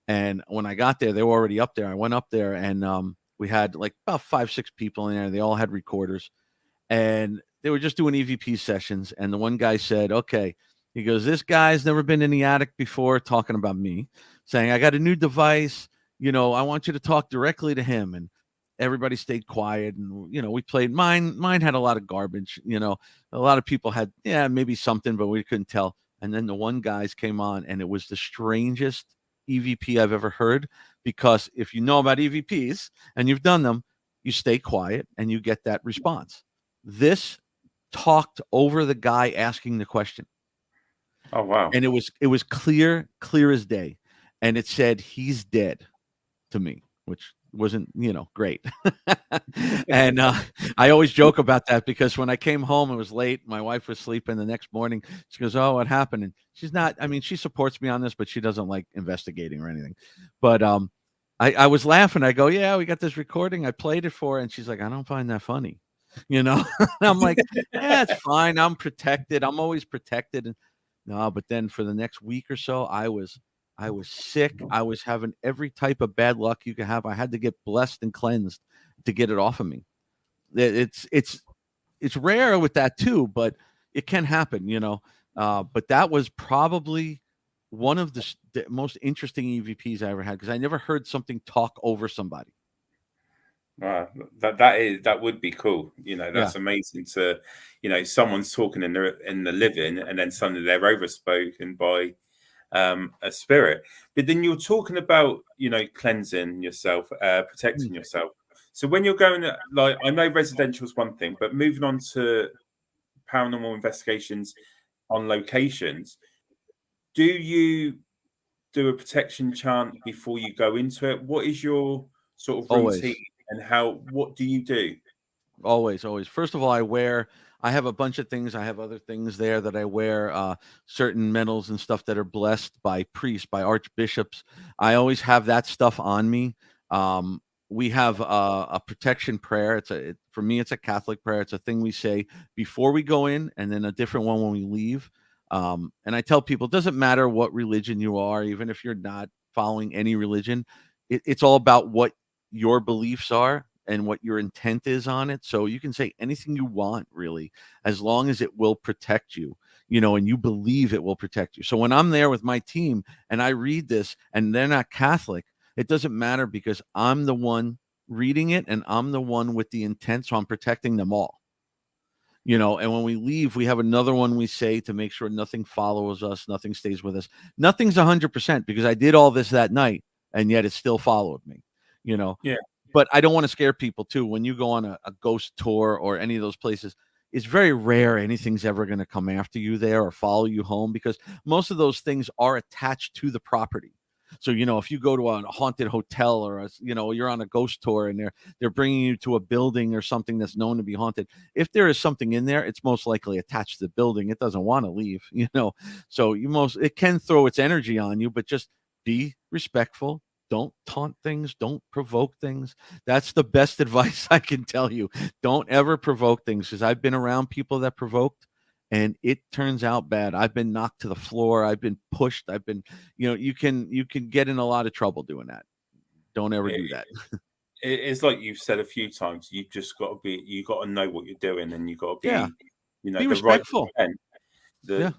And when I got there, they were already up there. I went up there, and we had like about 5-6 people in there. They all had recorders, and they were just doing EVP sessions. And the one guy said, okay, he goes, this guy's never been in the attic before, talking about me, saying, I got a new device. I want you to talk directly to him. And everybody stayed quiet. And, we played mine. Mine had a lot of garbage. A lot of people had, maybe something, but we couldn't tell. And then the one guy's came on, and it was the strangest EVP I've ever heard, because if you know about EVPs and you've done them, you stay quiet and you get that response. This talked over the guy asking the question. Oh, wow. And it was clear as day. And it said, he's dead, to me, which wasn't, great. And I always joke about that, because when I came home, it was late. My wife was sleeping. The next morning, she goes, oh, what happened? And she's not, she supports me on this, but she doesn't like investigating or anything. But I was laughing. I go, yeah, we got this recording. I played it for her. And she's like, I don't find that funny. I'm like, yeah, it's fine. I'm protected. I'm always protected. And no, but then for the next week or so, I was sick. I was having every type of bad luck you could have. I had to get blessed and cleansed to get it off of me. It's rare with that too, but it can happen, but that was probably one of the most interesting EVPs I ever had, because I never heard something talk over somebody. Wow, that would be cool. That's amazing to, someone's talking in the living, and then suddenly they're overspoken by a spirit. But then you're talking about, cleansing yourself, protecting yourself. So when you're going, like, I know residential is one thing, but moving on to paranormal investigations on locations, do you do a protection chant before you go into it? What is your sort of routine? And what do you do? Always. First of all, I have a bunch of things. I have other things there that I wear, certain medals and stuff that are blessed by priests, by archbishops. I always have that stuff on me. We have a protection prayer. For me, it's a Catholic prayer. It's a thing we say before we go in, and then a different one when we leave. And I tell people, it doesn't matter what religion you are, even if you're not following any religion. It's all about what your beliefs are and what your intent is on it. So you can say anything you want, really, as long as it will protect you, and you believe it will protect you. So when I'm there with my team and I read this and they're not Catholic, it doesn't matter, because I'm the one reading it and I'm the one with the intent. So I'm protecting them all, and when we leave, we have another one we say to make sure nothing follows us. Nothing stays with us. Nothing's 100%, because I did all this that night and yet it still followed me. Yeah. But I don't want to scare people too. When you go on a ghost tour or any of those places, it's very rare anything's ever going to come after you there or follow you home, because most of those things are attached to the property. So, if you go to a haunted hotel, or you're on a ghost tour and they're bringing you to a building or something that's known to be haunted, if there is something in there, it's most likely attached to the building. It doesn't want to leave, so it can throw its energy on you, but just be respectful. Don't taunt things. Don't provoke things. That's the best advice I can tell you. Don't ever provoke things, because I've been around people that provoked, and it turns out bad. I've been knocked to the floor. I've been pushed. I've been, you can get in a lot of trouble doing that. Don't ever do that. It's like you've said a few times. You just got to know what you're doing, and you got to be, be respectful. Right intent,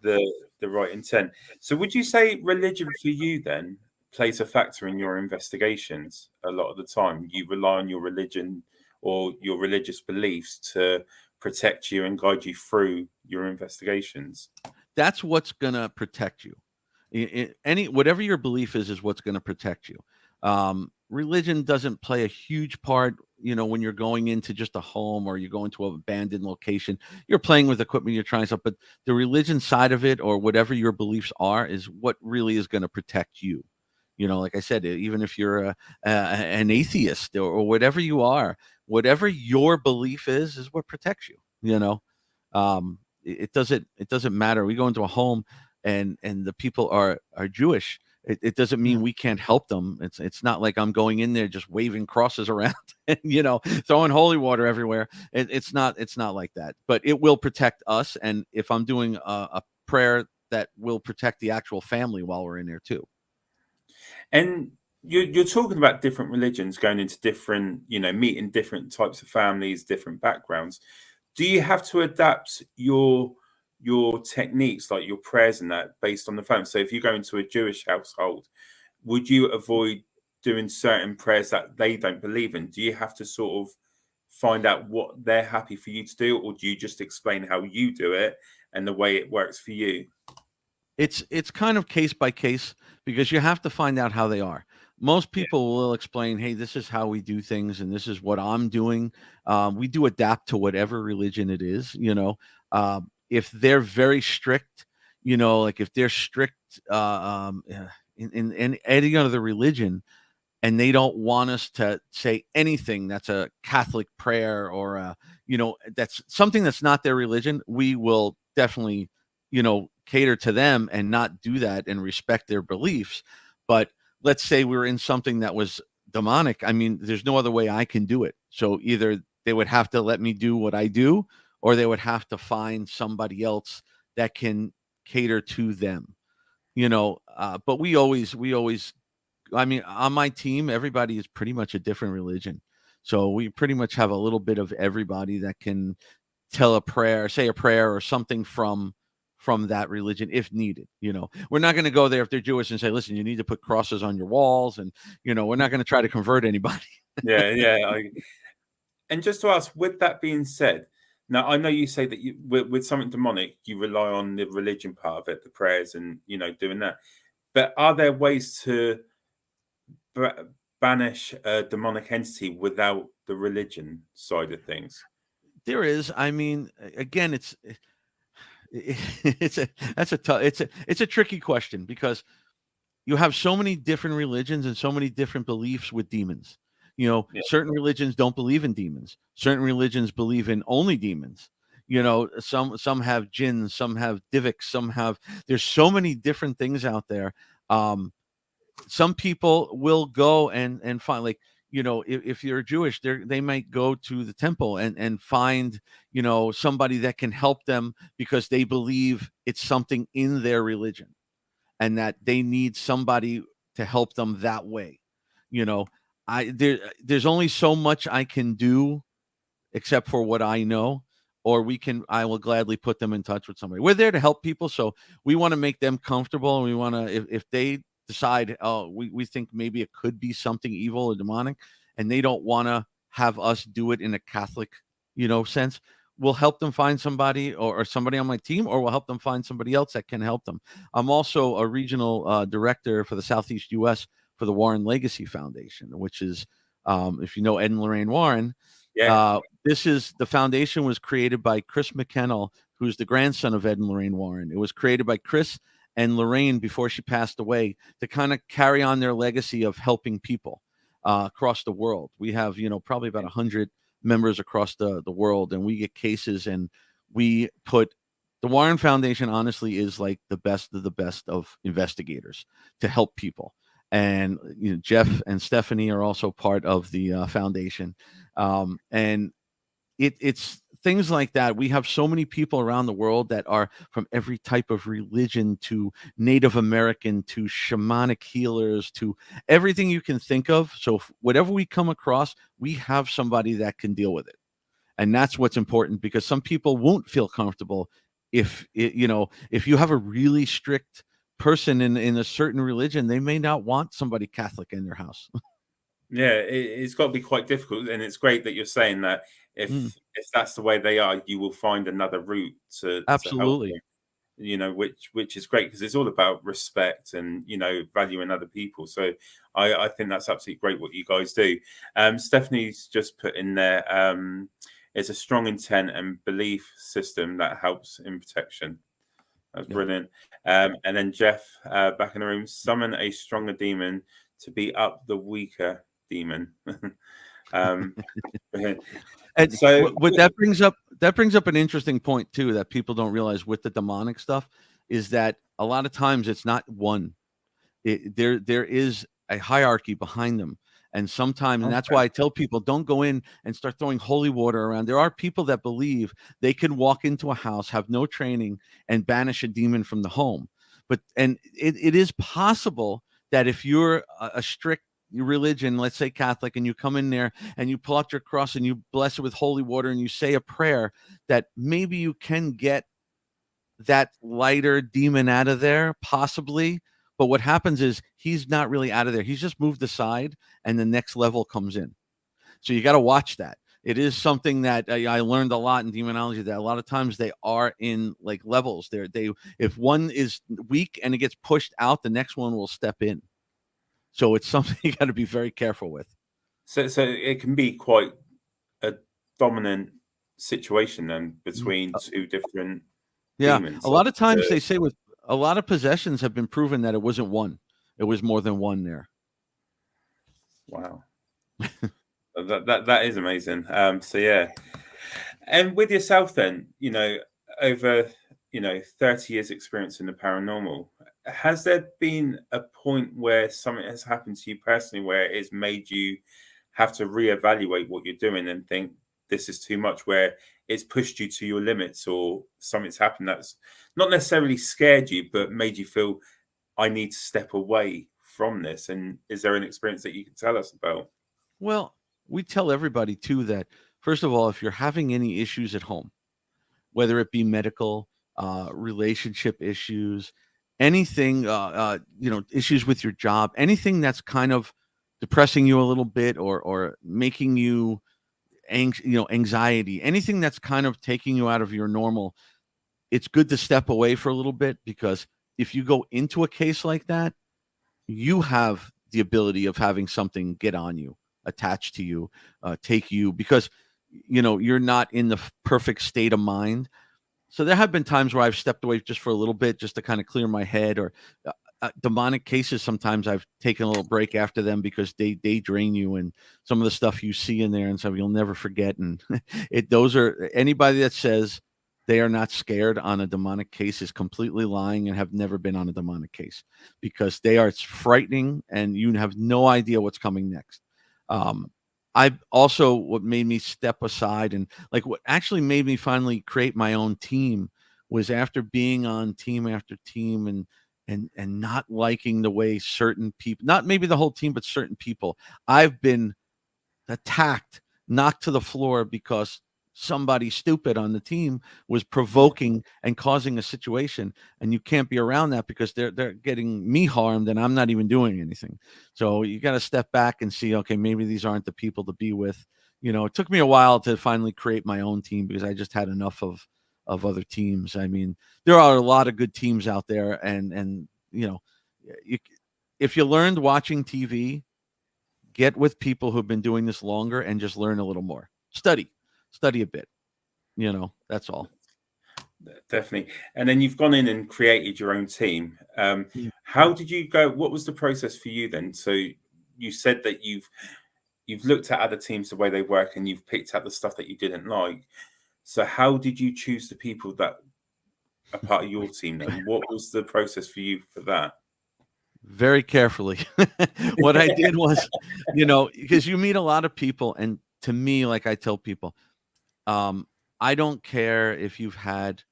the right intent. So would you say religion for you then plays a factor in your investigations? A lot of the time you rely on your religion or your religious beliefs to protect you and guide you through your investigations? That's what's going to protect you. Whatever your belief is what's going to protect you. Religion doesn't play a huge part, when you're going into just a home or you're going to an abandoned location. You're playing with equipment, you're trying stuff, but the religion side of it, or whatever your beliefs are, is what really is going to protect you. Like I said, even if you're an atheist or whatever you are, whatever your belief is what protects you. It doesn't matter. We go into a home and the people are Jewish. It doesn't mean we can't help them. It's not like I'm going in there just waving crosses around and throwing holy water everywhere. It's not like that. But it will protect us. And if I'm doing a prayer, that will protect the actual family while we're in there too. And you're talking about different religions going into different, meeting different types of families, different backgrounds. Do you have to adapt your techniques, like your prayers and that, based on the family? So if you go into a Jewish household, would you avoid doing certain prayers that they don't believe in? Do you have to sort of find out what they're happy for you to do, or do you just explain how you do it and the way it works for you? It's kind of case by case, because you have to find out how they are. Most people will explain, hey, this is how we do things and this is what I'm doing. We do adapt to whatever religion it is. If they're very strict, like if they're strict in any other religion, and they don't want us to say anything that's a Catholic prayer or that's something that's not their religion, we will definitely cater to them and not do that and respect their beliefs. But let's say we're in something that was demonic. I mean, there's no other way I can do it. So either they would have to let me do what I do, or they would have to find somebody else that can cater to them. But we always, I mean, on my team, everybody is pretty much a different religion. So we pretty much have a little bit of everybody that can tell a prayer, say a prayer or something from that religion if needed. We're not going to go there if they're Jewish and say, listen, you need to put crosses on your walls. And, we're not going to try to convert anybody. Yeah. And just to ask, with that being said, now I know you say that with something demonic, you rely on the religion part of it, the prayers and, doing that. But are there ways to banish a demonic entity without the religion side of things? There is. I mean, again, it's a tricky question, because you have so many different religions and so many different beliefs with demons. Certain religions don't believe in demons. Certain religions believe in only demons. Some have jinns, some have divics, there's so many different things out there. Some people will go and find, like, if you're Jewish, they might go to the temple and find, somebody that can help them, because they believe it's something in their religion and that they need somebody to help them that way. There's only so much I can do except for what I know, or I will gladly put them in touch with somebody. We're there to help people. So we want to make them comfortable. And we want to, if they decide, we think maybe it could be something evil or demonic, and they don't want to have us do it in a Catholic, sense, we'll help them find somebody or somebody on my team, or we'll help them find somebody else that can help them. I'm also a regional director for the Southeast U.S. for the Warren Legacy Foundation, which is, if you know Ed and Lorraine Warren, the foundation was created by Chris McKennell, who's the grandson of Ed and Lorraine Warren. It was created by Chris and Lorraine before she passed away, to kind of carry on their legacy of helping people across the world. We have, probably about 100 members across the world, and we get cases, and we put the Warren Foundation, honestly, is like the best of the best of investigators to help people. And Jeff and Stephanie are also part of the foundation, and it's things like that. We have so many people around the world that are from every type of religion, to Native American, to shamanic healers, to everything you can think of. So whatever we come across, we have somebody that can deal with it. And that's what's important, because some people won't feel comfortable if you have a really strict person in a certain religion, they may not want somebody Catholic in their house. Yeah, it's got to be quite difficult, and it's great that you're saying that if that's the way they are, you will find another route to Absolutely. help them. which is great because it's all about respect and valuing other people. So I think that's absolutely great what you guys do. Stephanie's just put in there, it's a strong intent and belief system that helps in protection. That's brilliant. And then Jeff, back in the room, summon a stronger demon to beat up the weaker demon. And so that brings up an interesting point too, that people don't realize with the demonic stuff, is that a lot of times it's not one. There is a hierarchy behind them. And sometimes, and that's why I tell people, don't go in and start throwing holy water around. There are people that believe they can walk into a house, have no training, and banish a demon from the home. And it is possible that if you're a strict religion, let's say Catholic, and you come in there and you pull out your cross and you bless it with holy water and you say a prayer, that maybe you can get that lighter demon out of there, possibly. But what happens is he's not really out of there. He's just moved aside and the next level comes in. So you got to watch that. It is something that I learned a lot in demonology, that a lot of times they are in like levels. If one is weak and it gets pushed out, the next one will step in. So it's something you got to be very careful with. So it can be quite a dominant situation then between two different demons. A lot of times they say with a lot of possessions have been proven that it wasn't one. It was more than one there. Wow. that is amazing. So yeah. And with yourself then, over 30 years experience in the paranormal, has there been a point where something has happened to you personally where it's made you have to reevaluate what you're doing and think this is too much, where it's pushed you to your limits, or something's happened that's not necessarily scared you but made you feel I need to step away from this? And is there an experience that you can tell us about? Well, we tell everybody too that, first of all, if you're having any issues at home, whether it be medical, relationship issues, anything, issues with your job, anything that's kind of depressing you a little bit or making you anxiety, anything that's kind of taking you out of your normal, it's good to step away for a little bit, because if you go into a case like that, you have the ability of having something get on you, attach to you, take you, because you're not in the perfect state of mind. So there have been times where I've stepped away just for a little bit, just to kind of clear my head. Or demonic cases, sometimes I've taken a little break after them because they drain you, and some of the stuff you see in there and stuff you'll never forget. And those are, anybody that says they are not scared on a demonic case is completely lying and have never been on a demonic case, because it's frightening and you have no idea what's coming next. What made me step aside, and like what actually made me finally create my own team, was after being on team after team and not liking the way certain people, not maybe the whole team, but certain people, I've been attacked, knocked to the floor because somebody stupid on the team was provoking and causing a situation, and you can't be around that because they're getting me harmed and I'm not even doing anything. So you got to step back and see, okay, maybe these aren't the people to be with. It took me a while to finally create my own team because I just had enough of other teams. I mean, there are a lot of good teams out there, and if you learned watching TV, get with people who've been doing this longer and just learn a little more. Study a bit, that's all. Definitely. And then you've gone in and created your own team. How did you go? What was the process for you then? So you said that you've looked at other teams, the way they work, and you've picked out the stuff that you didn't like. So how did you choose the people that are part of your team then? What was the process for you for that? Very carefully. What I did was, because you meet a lot of people, and to me, like I tell people, I don't care if you've had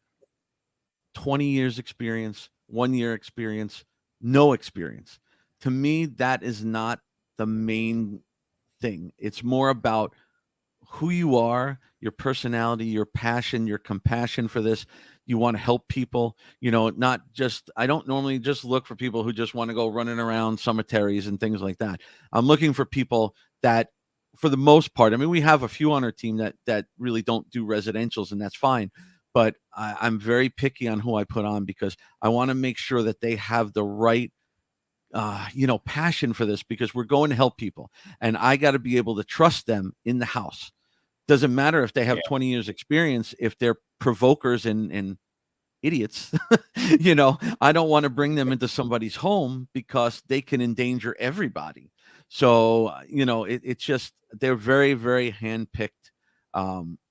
20 years experience, 1 year experience, no experience. To me, that is not the main thing. It's more about who you are, your personality, your passion, your compassion for this. You want to help people, not just, I don't normally just look for people who just want to go running around cemeteries and things like that. I'm looking for people that, for the most part, I mean, we have a few on our team that really don't do residentials, and that's fine. but I'm very picky on who I put on because I want to make sure that they have the right passion for this, because we're going to help people, and I got to be able to trust them in the house. Doesn't matter if they have 20 years experience, if they're provokers and idiots. I don't want to bring them into somebody's home because they can endanger everybody. So it's just, they're very, very handpicked.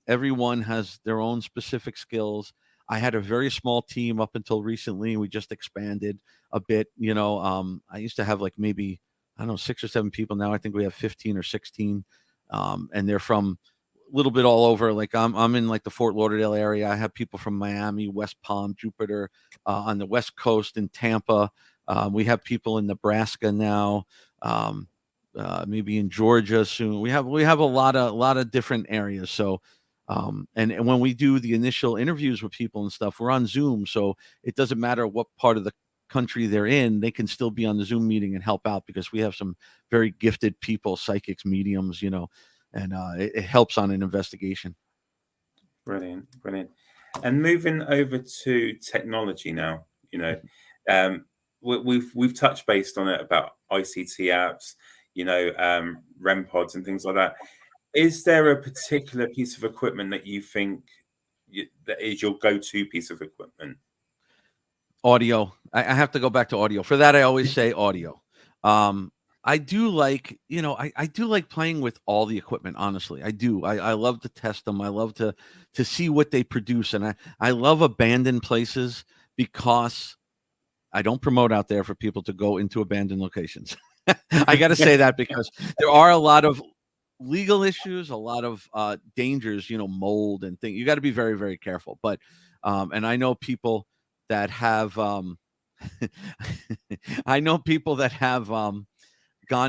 Everyone has their own specific skills. I had a very small team up until recently. We just expanded a bit. I used to have like maybe, I don't know, 6 or 7 people. Now I think we have 15 or 16, and they're from a little bit all over. Like I'm in like the Fort Lauderdale area. I have people from Miami, West Palm, Jupiter, on the West Coast, in Tampa. We have people in Nebraska now, maybe in Georgia soon. We have a lot of different areas. So, and when we do the initial interviews with people and stuff, we're on Zoom, so it doesn't matter what part of the country they're in, they can still be on the Zoom meeting and help out, because we have some very gifted people, psychics, mediums, and it helps on an investigation. Brilliant. And moving over to technology now, we've touched based on it about ICT apps, REM pods and things like that. Is there a particular piece of equipment that you think that is your go-to piece of equipment? Audio. I have to go back to audio. For that, I always say audio. I do like, I do like playing with all the equipment, honestly. I do. I love to test them. I love to see what they produce. And I love abandoned places, because I don't promote out there for people to go into abandoned locations. I got to say that, because there are a lot of legal issues, a lot of dangers, mold and things. You got to be very, very careful. But and I know people that have gone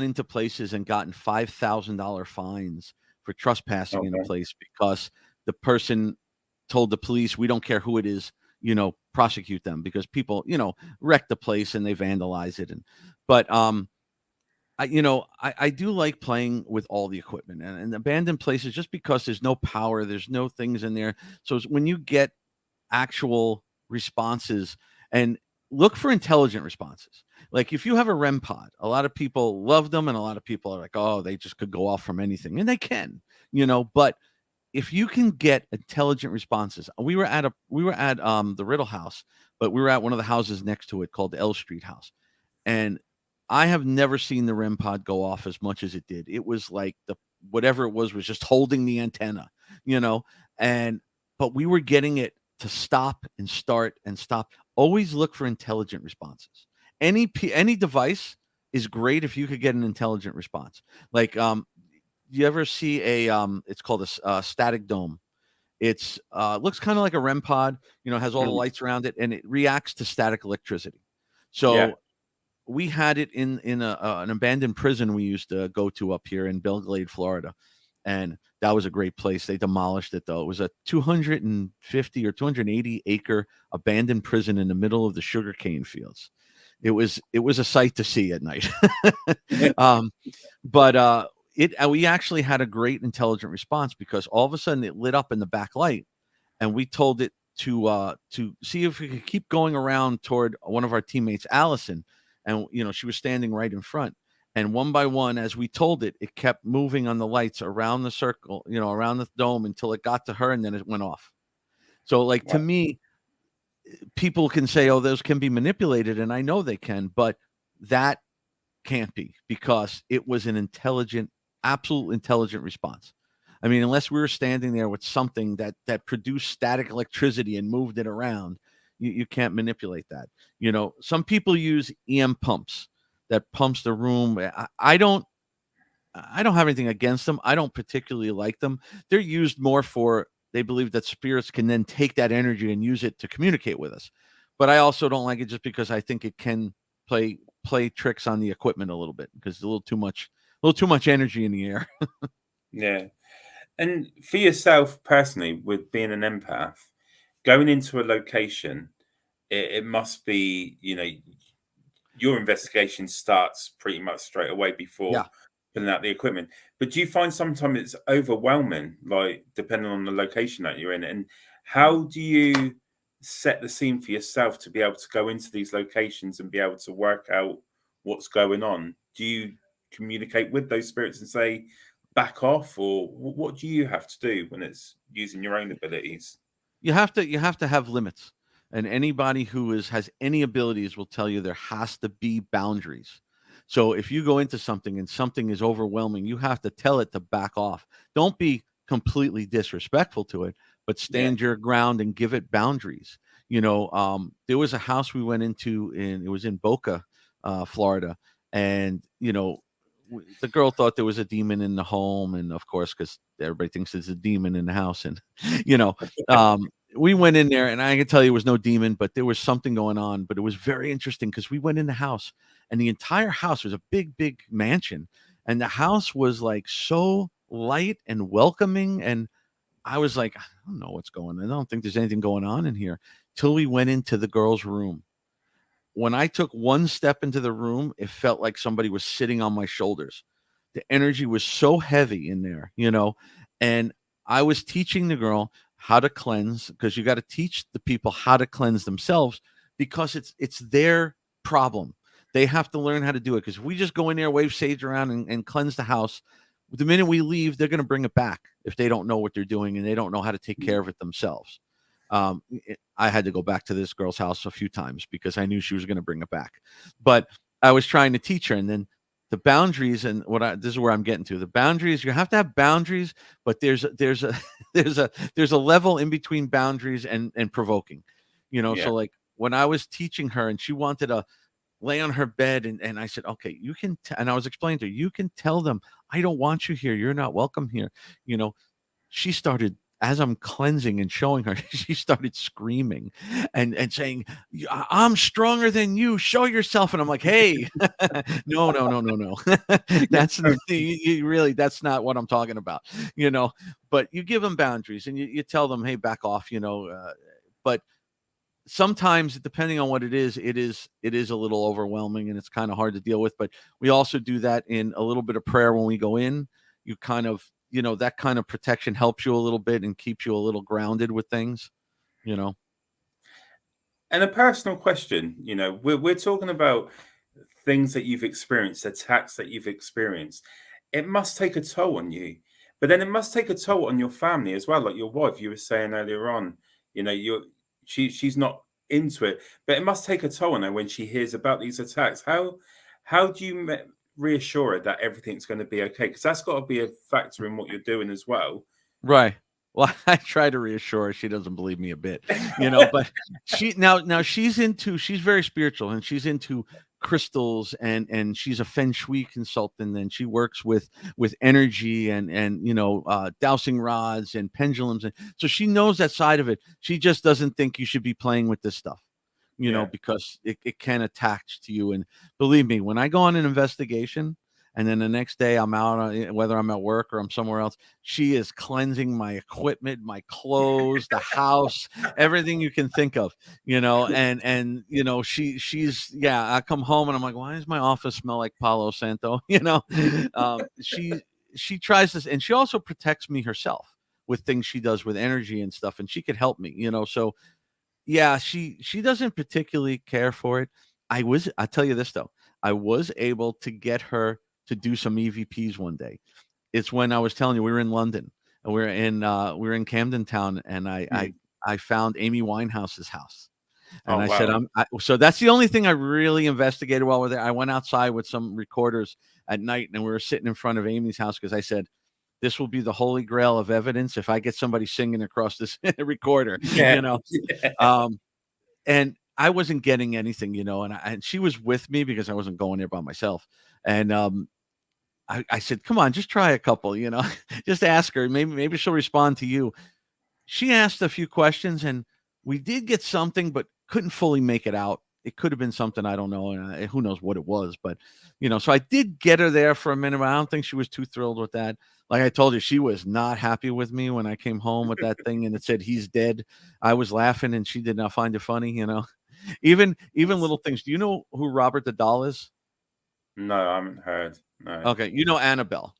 into places and gotten $5,000 fines for trespassing in a place, because the person told the police, we don't care who it is, prosecute them, because people, wreck the place and they vandalize it. But I do like playing with all the equipment and abandoned places, just because there's no power, there's no things in there. So when you get actual responses, and look for intelligent responses. Like if you have a REM pod, a lot of people love them, and a lot of people are like, oh, they just could go off from anything, and they can, but if you can get intelligent responses. We were at the Riddle House, but we were at one of the houses next to it called the L Street House, and I have never seen the REM pod go off as much as it did. It was like whatever it was just holding the antenna, but we were getting it to stop and start and stop. Always look for intelligent responses. Any device is great if you could get an intelligent response. Like, you ever see it's called a static dome. It's looks kind of like a REM pod, has all the lights around it, and it reacts to static electricity. So we had it in an abandoned prison we used to go to up here in Belglade, Florida. And that was a great place. They demolished it, though. It was a 250 or 280 acre abandoned prison in the middle of the sugarcane fields. It was a sight to see at night. But we actually had a great intelligent response, because all of a sudden it lit up in the back light, and we told it to see if we could keep going around toward one of our teammates, Allison. And, she was standing right in front. And one by one, as we told it, it kept moving on the lights around the circle, around the dome, until it got to her, and then it went off. So, like, to me, people can say, oh, those can be manipulated, and I know they can, but that can't be, because it was an absolute intelligent response. I mean, unless we were standing there with something that produced static electricity and moved it around, you can't manipulate that. Some people use EM pumps that pumps the room. I don't have anything against them. I don't particularly like them. They're used more for, they believe that spirits can then take that energy and use it to communicate with us. But I also don't like it, just because I think it can play tricks on the equipment a little bit, because there's a little too much energy in the air. Yeah. And for yourself personally, with being an empath, going into a location, it must be, your investigation starts pretty much straight away before putting out the equipment. But do you find sometimes it's overwhelming, like depending on the location that you're in? And How do you set the scene for yourself to be able to go into these locations and be able to work out what's going on? Do you communicate with those spirits and say, back off, or what do you have to do when it's using your own abilities? You have to have limits. And anybody who has any abilities will tell you there has to be boundaries. So if you go into something and something is overwhelming, you have to tell it to back off. Don't be completely disrespectful to it, but Yeah. stand your ground and give it boundaries. There was a house we went into it was in Boca, Florida, and the girl thought there was a demon in the home, and of course, because everybody thinks there's a demon in the house, and you know, we went in there, and I can tell you, it was no demon, but there was something going on. But it was very interesting because we went in the house, and the entire house was a big, big mansion, and the house was like so light and welcoming, and I was like, I don't know what's going on. I don't think there's anything going on in here till we went into the girl's room. When I took one step into the room, it felt like somebody was sitting on my shoulders. The energy was so heavy in there, and I was teaching the girl how to cleanse, because you got to teach the people how to cleanse themselves, because it's their problem. They have to learn how to do it, because if we just go in there, wave sage around, and cleanse the house, the minute we leave, they're going to bring it back if they don't know what they're doing and they don't know how to take care of it themselves. I had to go back to this girl's house a few times because I knew she was going to bring it back. But I was trying to teach her, and then the boundaries, and this is where I'm getting to. The boundaries, you have to have boundaries, but there's a there's a level in between boundaries and provoking. Yeah. So like when I was teaching her and she wanted to lay on her bed, and I said, okay, you can, and I was explaining to her, you can tell them, I don't want you here. You're not welcome here. She started, as I'm cleansing and showing her, she started screaming and saying, I'm stronger than you. Show yourself. And I'm like, hey, no. That's really, that's not what I'm talking about, but you give them boundaries and you tell them, hey, back off, but sometimes, depending on what it is a little overwhelming and it's kind of hard to deal with. But we also do that in a little bit of prayer when we go in. You kind of, that kind of protection helps you a little bit and keeps you a little grounded with things. And a personal question, we're talking about things that you've experienced, attacks that you've experienced. It must take a toll on you, but then it must take a toll on your family as well. Like your wife, you were saying earlier on, she's not into it, but it must take a toll on her when she hears about these attacks. How do you reassure her that everything's going to be okay? Because that's got to be a factor in what you're doing as well. Right. Well, I try to reassure her. She doesn't believe me a bit, but now she's very spiritual, and she's into crystals, and she's a feng shui consultant, and she works with energy and dowsing rods and pendulums. And so she knows that side of it. She just doesn't think you should be playing with this stuff, because it can attach to you. And believe me, when I go on an investigation, and then the next day I'm out, whether I'm at work or I'm somewhere else, she is cleansing my equipment, my clothes, the house, everything you can think of, and she's, I come home and I'm like, why does my office smell like Palo Santo? She tries this, and she also protects me herself with things she does with energy and stuff. And she could help me, so yeah, she doesn't particularly care for it. I tell you this though, I was able to get her to do some EVPs one day. It's when I was telling you we were in London, and we were in Camden Town, and I found Amy Winehouse's house. And I said, so that's the only thing I really investigated while we're there. I went outside with some recorders at night, and we were sitting in front of Amy's house, because I said, this will be the holy grail of evidence if I get somebody singing across this recorder, and I wasn't getting anything, and she was with me because I wasn't going there by myself. And I said, come on, just try a couple, just ask her. Maybe she'll respond to you. She asked a few questions, and we did get something, but couldn't fully make it out. It could have been something, I don't know. And who knows what it was, but so I did get her there for a minute, but I don't think she was too thrilled with that. Like I told you, she was not happy with me when I came home with that thing and it said, he's dead. I was laughing and she did not find it funny, even little things. Do you know who Robert the Doll is? No, I haven't heard. No. Okay. Annabelle.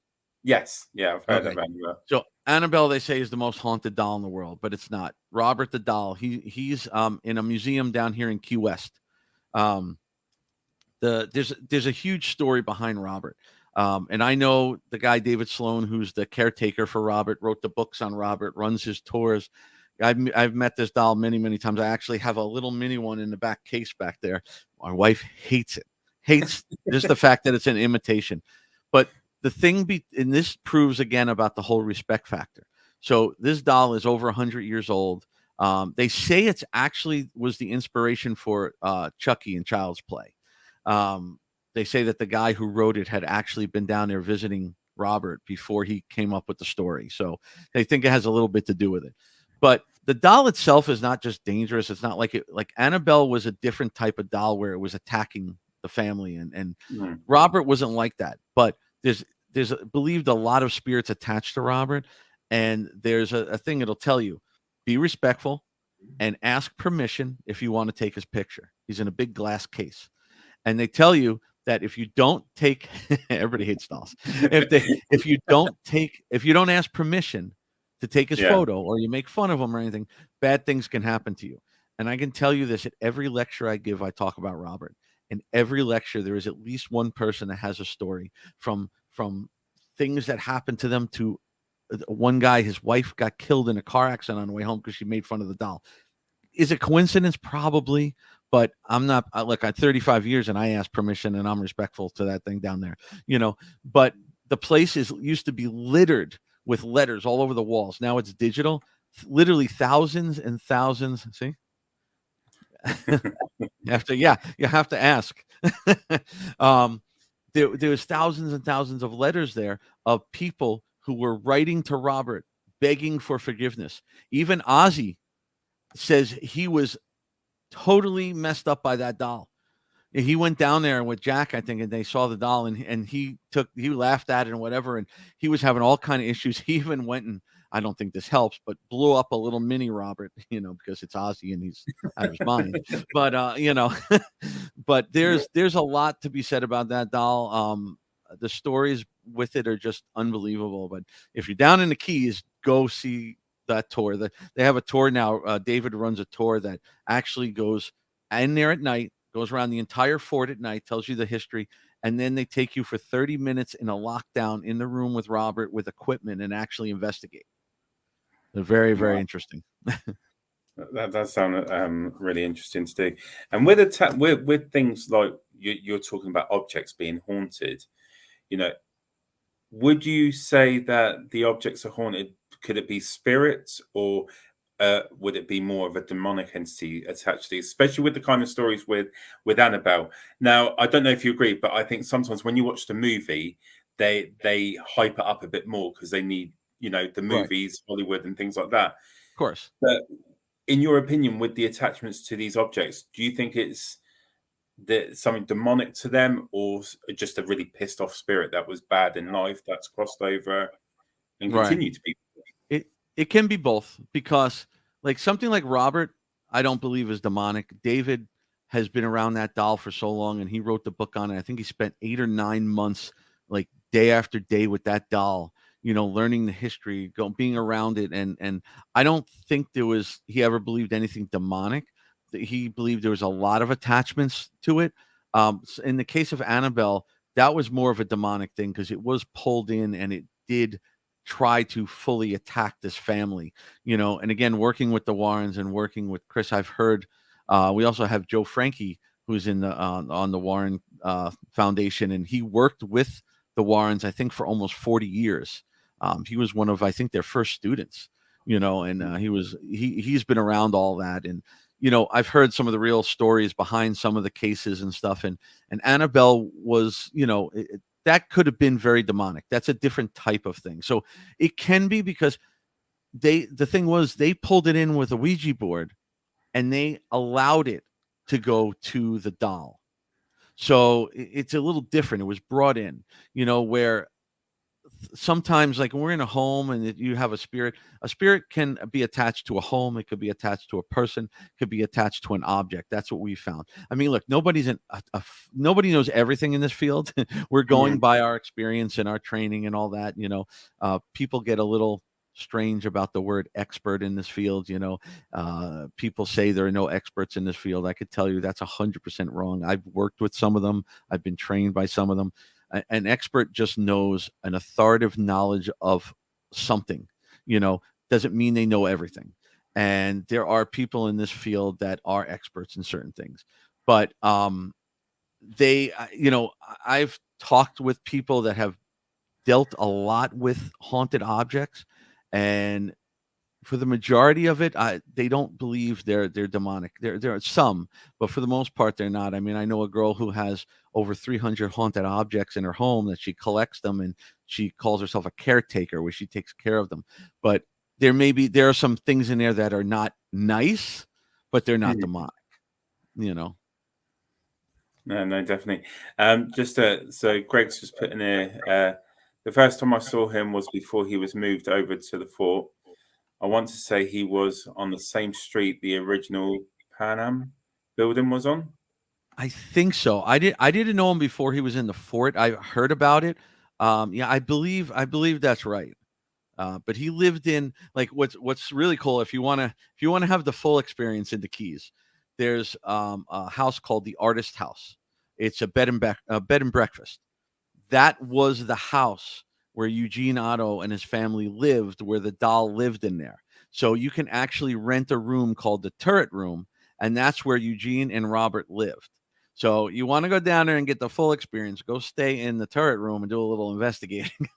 Yes, yeah, I've heard Okay. of Annabelle. So Annabelle, they say, is the most haunted doll in the world, but it's not. Robert the doll. He's in a museum down here in Key West. Um, there's a huge story behind Robert. And I know the guy David Sloan, who's the caretaker for Robert, wrote the books on Robert, runs his tours. I've met this doll many times. I actually have a little mini one in the back case back there. My wife hates it. Hates just the fact that it's an imitation. But the thing and this proves again about the whole respect factor. So this doll is over 100 years old. They say it's actually was the inspiration for Chucky and Child's Play. They say that the guy who wrote it had actually been down there visiting Robert before he came up with the story. So they think it has a little bit to do with it. But the doll itself is not just dangerous. It's not like Annabelle was a different type of doll where it was attacking the family, and Robert wasn't like that. But there's believed a lot of spirits attached to Robert, and there's a thing it'll tell you: be respectful and ask permission if you want to take his picture. He's in a big glass case. And they tell you that if you don't take, everybody hates dolls. If you don't ask permission to take his photo, or you make fun of him or anything, bad things can happen to you. And I can tell you this: at every lecture I give, I talk about Robert. In every lecture, there is at least one person that has a story from things that happened to them to one guy. His wife got killed in a car accident on the way home because she made fun of the doll. Is it coincidence? Probably. But I'm not. Look, I'm 35 years, and I ask permission, and I'm respectful to that thing down there. But the place used to be littered with letters all over the walls. Now it's digital. Literally thousands and thousands. See, you have to ask. There was thousands and thousands of letters there of people who were writing to Robert, begging for forgiveness. Even Ozzy says he was totally messed up by that doll. He went down there with Jack, I think, and they saw the doll, and he laughed at it and whatever, and he was having all kind of issues. He even went and, I don't think this helps, but blew up a little mini Robert, because it's Ozzy and he's out of his mind. But but there's a lot to be said about that doll. The stories with it are just unbelievable. But if you're down in the Keys, go see that tour. They have a tour now. David runs a tour that actually goes in there at night, goes around the entire fort at night, tells you the history, and then they take you for 30 minutes in a lockdown in the room with Robert with equipment and actually investigate. They're very, very interesting. That does sound really interesting to do. And with things like you're talking about objects being haunted, would you say that the objects are haunted? Could it be spirits, or would it be more of a demonic entity attached to, especially with the kind of stories with Annabelle? Now, I don't know if you agree, but I think sometimes when you watch the movie, they hype it up a bit more because they need, the movies, right, Hollywood and things like that. Of course. But in your opinion, with the attachments to these objects, do you think it's something demonic to them, or just a really pissed off spirit that was bad in life that's crossed over and continue to be? It can be both, because like something like Robert, I don't believe is demonic. David has been around that doll for so long, and he wrote the book on it. I think he spent 8 or 9 months, like day after day with that doll, learning the history, being around it. And I don't think he ever believed anything demonic. He believed there was a lot of attachments to it. In the case of Annabelle, that was more of a demonic thing because it was pulled in and it did try to fully attack this family, and again, working with the Warrens and working with Chris, I've heard, we also have Joe Frankie, who's in the, on the Warren Foundation. And he worked with the Warrens, I think, for almost 40 years. He was one of, I think, their first students, and he's been around all that. And, I've heard some of the real stories behind some of the cases and stuff. And Annabelle was, that could have been very demonic. That's a different type of thing. So it can be, because the thing was, they pulled it in with a Ouija board and they allowed it to go to the doll. So it's a little different. It was brought in, where sometimes, like when we're in a home and you have a spirit can be attached to a home. It could be attached to a person, could be attached to an object. That's what we found. I mean, look, nobody knows everything in this field. We're going by our experience and our training and all that. People get a little strange about the word expert in this field. People say there are no experts in this field. I could tell you that's 100% wrong. I've worked with some of them. I've been trained by some of them. An expert just knows an authoritative knowledge of something, doesn't mean they know everything. And there are people in this field that are experts in certain things, but I've talked with people that have dealt a lot with haunted objects, and for the majority of it, they don't believe they're demonic. There are some, but for the most part, they're not. I mean, I know a girl who has over 300 haunted objects in her home that she collects them, and she calls herself a caretaker, where she takes care of them. But there are some things in there that are not nice, but they're not demonic. No, definitely. So Greg's just put in there. The first time I saw him was before he was moved over to the fort. I want to say he was on the same street the original Pan Am building was on. I think so. I didn't know him before he was in the fort. I heard about it. I believe that's right. But he lived in, like, what's really cool, if you want to have the full experience in the Keys, there's a house called the Artist House. It's a bed and breakfast. That was the house where Eugene Otto and his family lived, where the doll lived in there. So you can actually rent a room called the Turret Room, and that's where Eugene and Robert lived. So you want to go down there and get the full experience, go stay in the Turret Room and do a little investigating.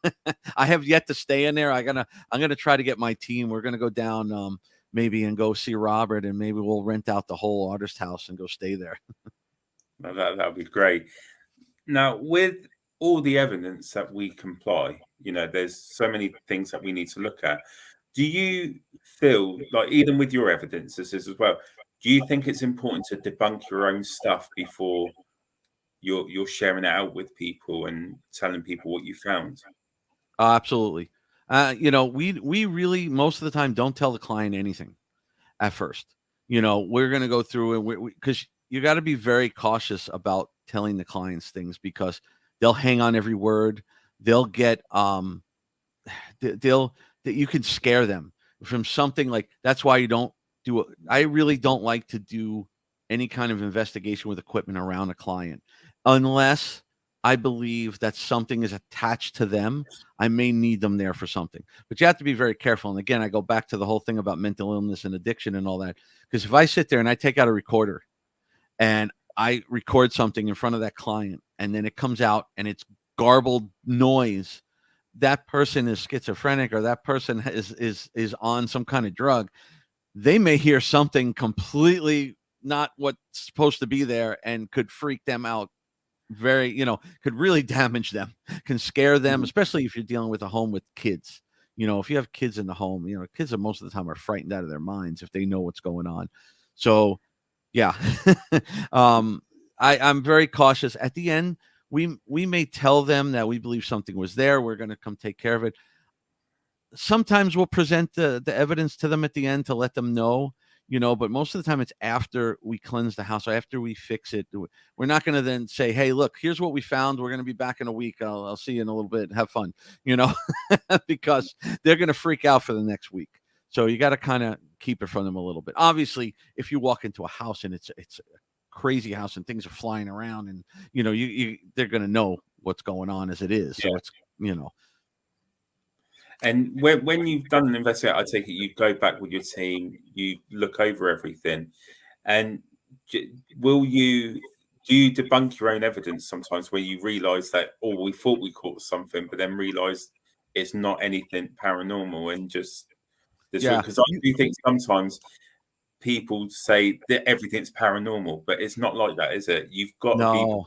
I have yet to stay in there. I'm gonna try to get my team. We're gonna go down maybe and go see Robert, and maybe we'll rent out the whole Artist House and go stay there. That'd be great. Now, with all the evidence that we comply, there's so many things that we need to look at. Do you feel like, even with your evidences as well, do you think it's important to debunk your own stuff before you're sharing it out with people and telling people what you found? Absolutely. We really, most of the time, don't tell the client anything at first. We're going to go through and because you got to be very cautious about telling the clients things, because they'll hang on every word. They'll get you can scare them from something like that's why you don't do it. I really don't like to do any kind of investigation with equipment around a client unless I believe that something is attached to them. I may need them there for something, but you have to be very careful. And again, I go back to the whole thing about mental illness and addiction and all that, because if I sit there and I take out a recorder and I record something in front of that client, and then it comes out and it's garbled noise, that person is schizophrenic, or that person is on some kind of drug. They may hear something completely not what's supposed to be there, and could freak them out. Could really damage them, can scare them, especially if you're dealing with a home with kids. If you have kids in the home, kids are most of the time are frightened out of their minds if they know what's going on. So, yeah, I'm very cautious. At the end, we may tell them that we believe something was there. We're going to come take care of it. Sometimes we'll present the evidence to them at the end to let them know, but most of the time it's after we cleanse the house, after we fix it. We're not going to then say, hey, look, here's what we found. We're going to be back in a week. I'll see you in a little bit. Have fun, because they're going to freak out for the next week. So you got to kind of keep it from them a little bit. Obviously, if you walk into a house and it's a crazy house and things are flying around, and they're going to know what's going on as it is. So it's And when you've done an investigation, I take it you go back with your team, you look over everything, and do you debunk your own evidence sometimes, where you realise that, we thought we caught something, but then realised it's not anything paranormal, and just this? Because I do think sometimes people say that everything's paranormal, but it's not like that, is it? You've got to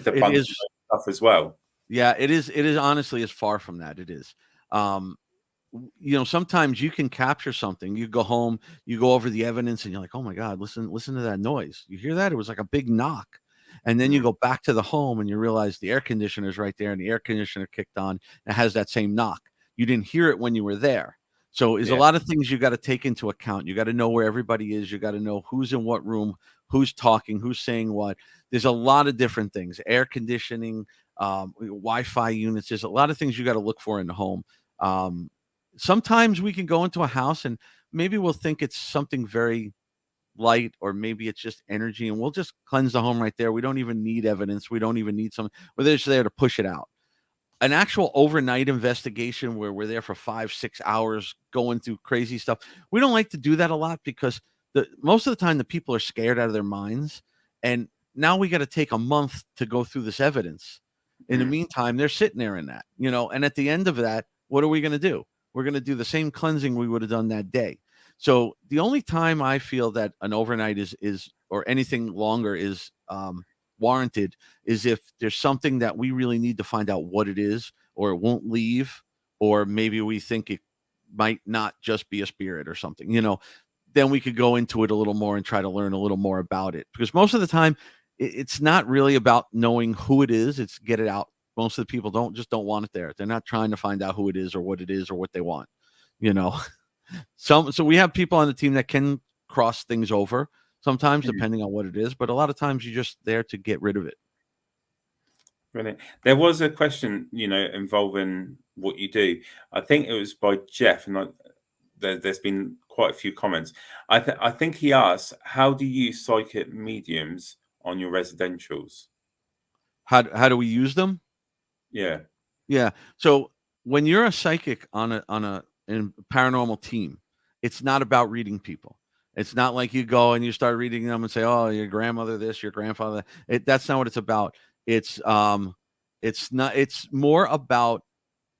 debunk stuff as well. Yeah, it is. It is, honestly, as far from that. It is. Sometimes you can capture something. You go home, you go over the evidence, and you're like, oh my God, listen to that noise. You hear that? It was like a big knock. And then you go back to the home and you realize the air conditioner is right there and the air conditioner kicked on. It has that same knock. You didn't hear it when you were there. So there's a lot of things you got to take into account. You got to know where everybody is. You got to know who's in what room, who's talking, who's saying what. There's a lot of different things. Air conditioning, Wi-Fi units. There's a lot of things you got to look for in the home. Sometimes we can go into a house and maybe we'll think it's something very light, or maybe it's just energy, and we'll just cleanse the home right there. We don't even need evidence. We don't even need something. We're just there to push it out. An actual overnight investigation where we're there for 5-6 hours going through crazy stuff. We don't like to do that a lot because most of the time the people are scared out of their minds. And now we got to take a month to go through this evidence. In the meantime, they're sitting there in that, and at the end of that, what are we going to do? We're going to do the same cleansing we would have done that day. So the only time I feel that an overnight is or anything longer is warranted is if there's something that we really need to find out what it is, or it won't leave, or maybe we think it might not just be a spirit or something, then we could go into it a little more and try to learn a little more about it. Because most of the time it's not really about knowing who it is. It's get it out. Most of the people don't want it there. They're not trying to find out who it is or what it is or what they want, So we have people on the team that can cross things over sometimes, depending on what it is, but a lot of times you're just there to get rid of it. Brilliant. There was a question, involving what you do. I think it was by Jeff, and there's been quite a few comments. I think he asked, how do you use psychic mediums on your residentials? How do we use them? Yeah. So when you're a psychic on a paranormal team, it's not about reading people. It's not like you go and you start reading them and say, "Oh, your grandmother this, your grandfather that." That's not what it's about. It's more about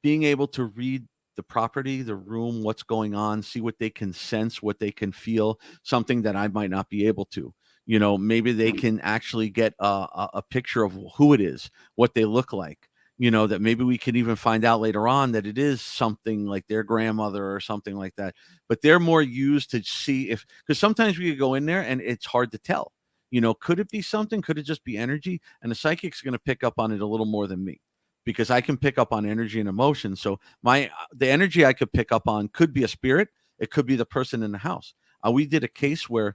being able to read the property, the room, what's going on, see what they can sense, what they can feel, something that I might not be able to. Maybe they can actually get a picture of who it is, what they look like. That maybe we can even find out later on that it is something like their grandmother or something like that. But they're more used to see because sometimes we could go in there and it's hard to tell. Could it be something? Could it just be energy? And the psychic's going to pick up on it a little more than me, because I can pick up on energy and emotion. So the energy I could pick up on could be a spirit. It could be the person in the house. We did a case where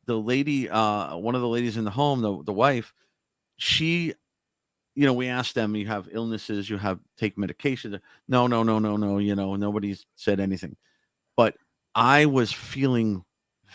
the lady, one of the ladies in the home, the wife, she, we asked them, you have illnesses, you take medication. No, nobody's said anything. But I was feeling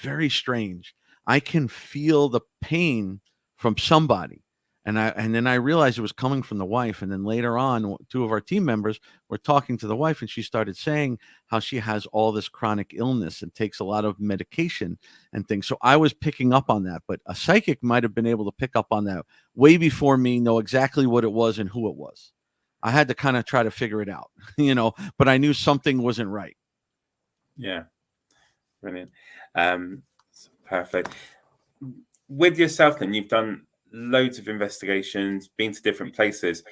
very strange. I can feel the pain from somebody. And then I realized it was coming from the wife. And then later on, two of our team members were talking to the wife, and she started saying how she has all this chronic illness and takes a lot of medication and things. So I was picking up on that, but a psychic might have been able to pick up on that way before me, know exactly what it was and who it was. I had to kind of try to figure it out, but I knew something wasn't right. Yeah. Brilliant. Perfect. With yourself, then, you've done loads of investigations, been to different places.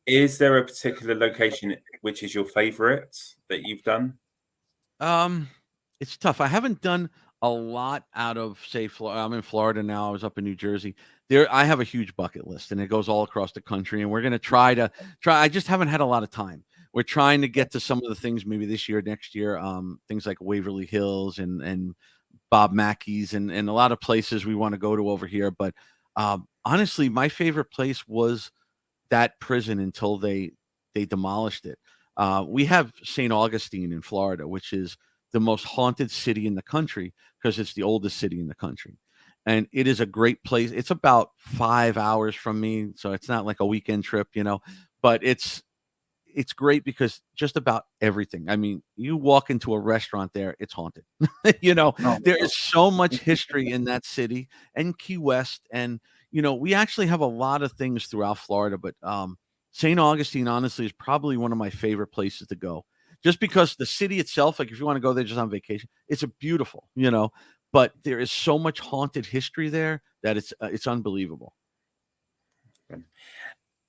Is there a particular location which is your favorite that you've done? It's tough. I haven't done a lot out of, say, Florida. I'm in Florida now. I was up in New Jersey. I have a huge bucket list, and it goes all across the country. And we're going to try. I just haven't had a lot of time. We're trying to get to some of the things maybe this year, next year. Things like Waverly Hills and Bob Mackey's and a lot of places we want to go to over here. But honestly, my favorite place was that prison until they demolished it. We have St. Augustine in Florida, which is the most haunted city in the country because it's the oldest city in the country. And it is a great place. It's about 5 hours from me, so it's not like a weekend trip, but it's great because just about everything. I mean, you walk into a restaurant there, it's haunted. There is so much history in that city and Key West. And, we actually have a lot of things throughout Florida, but St. Augustine, honestly, is probably one of my favorite places to go. Just because the city itself, like if you want to go there just on vacation, it's beautiful, but there is so much haunted history there that it's unbelievable.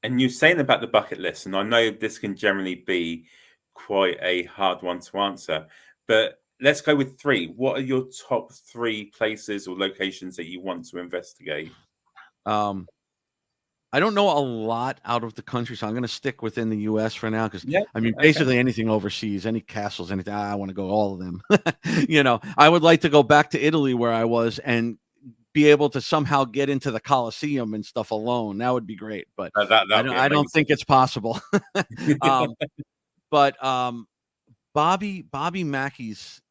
And you're saying about the bucket list, and I know this can generally be quite a hard one to answer, but let's go with 3. What are your top 3 places or locations that you want to investigate? I don't know a lot out of the country, so I'm going to stick within the U.S. for now because, Yeah. I mean, Okay. basically anything overseas, any castles, anything, I want to go all of them. I would like to go back to Italy where I was and be able to somehow get into the Colosseum and stuff alone. That would be great, but That would be I don't amazing. think it's possible. um, but Bobby Mackey's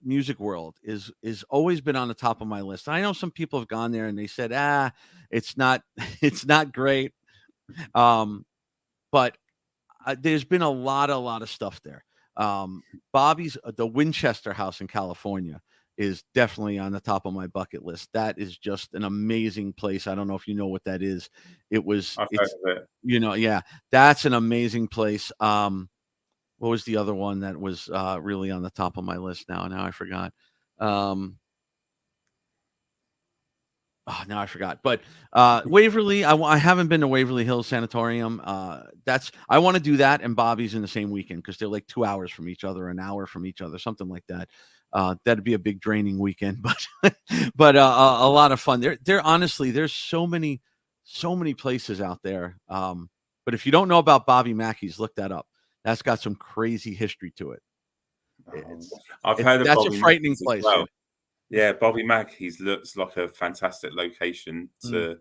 music world is always been on the top of my list. I know some people have gone there and they said, it's not it's not great. But there's been a lot of stuff there. Bobby's the Winchester House in California is definitely on the top of my bucket list. That is just an amazing place. I don't know if you know what that is. I've heard of it. Yeah, that's an amazing place. What was the other one that was really on the top of my list now? Now I forgot. Now I forgot. But Waverly, I haven't been to Waverly Hills Sanatorium. I want to do that and Bobby's in the same weekend because they're like 2 hours from each other, an hour from each other, something like that. That'd be a big draining weekend, but a lot of fun. There honestly, there's so many places out there. But if you don't know about Bobby Mackey's, look that up. That's got some crazy history to it. I've heard of that's Bobby a frightening Mackey's as place. well. Yeah, Bobby Mackey's looks like a fantastic location to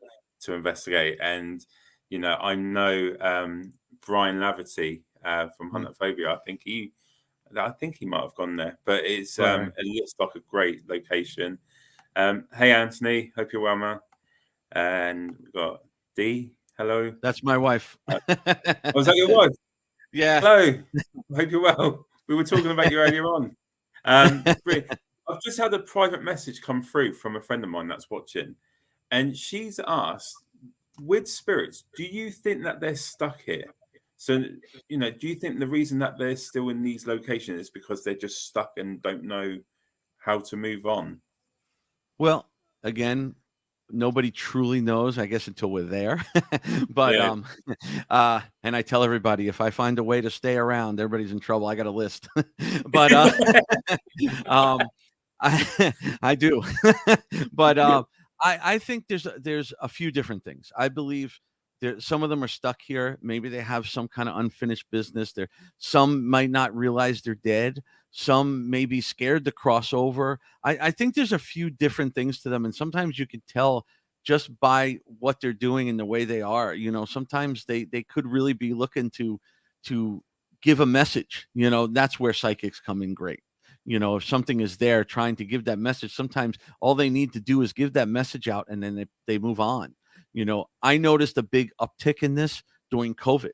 investigate. And, I know Brian Laverty from Huntophobia. I think he might have gone there, but it's Right. it looks like a great location. Hey, Anthony, hope you're well, man. And we've got Dee. Hello. That's my wife. Was that your wife? Yeah. Hello. Hope you're well. We were talking about you earlier on. I've just had a private message come through from a friend of mine that's watching, and she's asked, with spirits, do you think that they're stuck here? So, do you think the reason that they're still in these locations is because they're just stuck and don't know how to move on? Well, again, nobody truly knows, I guess, until we're there. But and I tell everybody, if I find a way to stay around, everybody's in trouble. I got a list. But I do. But I think there's a few different things. I believe some of them are stuck here. Maybe they have some kind of unfinished business. Some might not realize they're dead. Some may be scared to cross over. I think there's a few different things to them, and sometimes you can tell just by what they're doing and the way they are. Sometimes they could really be looking to give a message. That's where psychics come in great. If something is there trying to give that message, sometimes all they need to do is give that message out and then they move on. I noticed a big uptick in this during COVID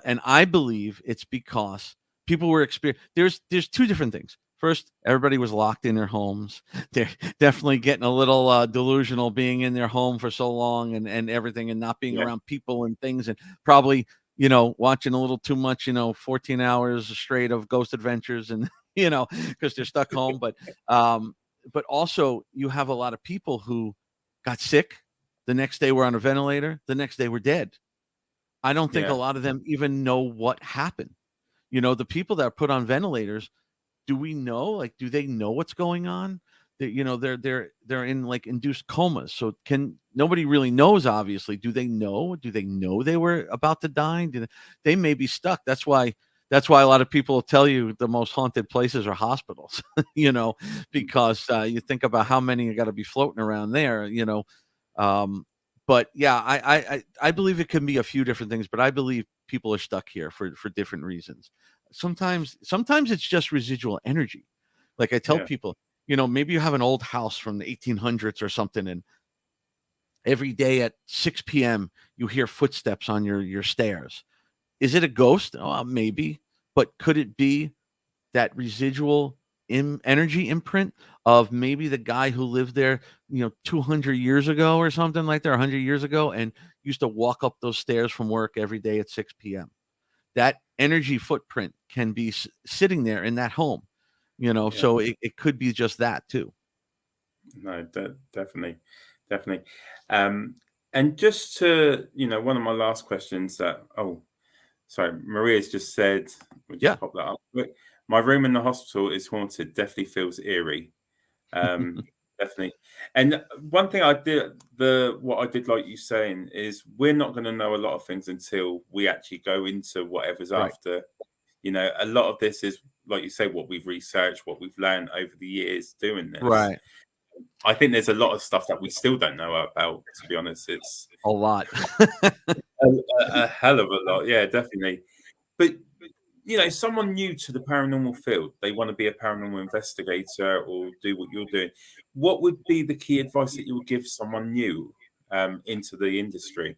and I believe it's because people were there's two different things. First, everybody was locked in their homes. They're definitely getting a little delusional being in their home for so long and everything and not being around people and things and probably, watching a little too much, 14 hours straight of Ghost Adventures and, because they're stuck home. But also you have a lot of people who got sick. The next day were on a ventilator. The next day were dead. I don't think a lot of them even know what happened. The people that are put on ventilators, do we know? Like, do they know what's going on? They're in like induced comas. So nobody really knows, obviously. Do they know? Do they know they were about to die? They may be stuck. That's why a lot of people will tell you the most haunted places are hospitals, because you think about how many are got to be floating around there, but yeah, I believe it can be a few different things, but I believe people are stuck here for different reasons. Sometimes it's just residual energy. Like I tell people, maybe you have an old house from the 1800s or something, and every day at 6 p.m. you hear footsteps on your stairs. Is it a ghost? Oh, maybe, but could it be that residual energy imprint of maybe the guy who lived there, 200 years ago or something like that, 100 years ago, and used to walk up those stairs from work every day at 6 p.m. That energy footprint can be sitting there in that home, so it could be just that too. No, definitely. And just to, one of my last questions sorry, Maria's just said, we'll just pop that up. My room in the hospital is haunted, definitely feels eerie. Definitely. And one thing what I did like you saying is we're not going to know a lot of things until we actually go into whatever's Right. after. You know, a lot of this is, like you say, what we've researched, what we've learned over the years doing this. Right. I think there's a lot of stuff that we still don't know about, to be honest. It's A lot. a hell of a lot. Yeah, definitely. But you know, someone new to the paranormal field, they want to be a paranormal investigator or do what you're doing. What would be the key advice that you would give someone new into the industry?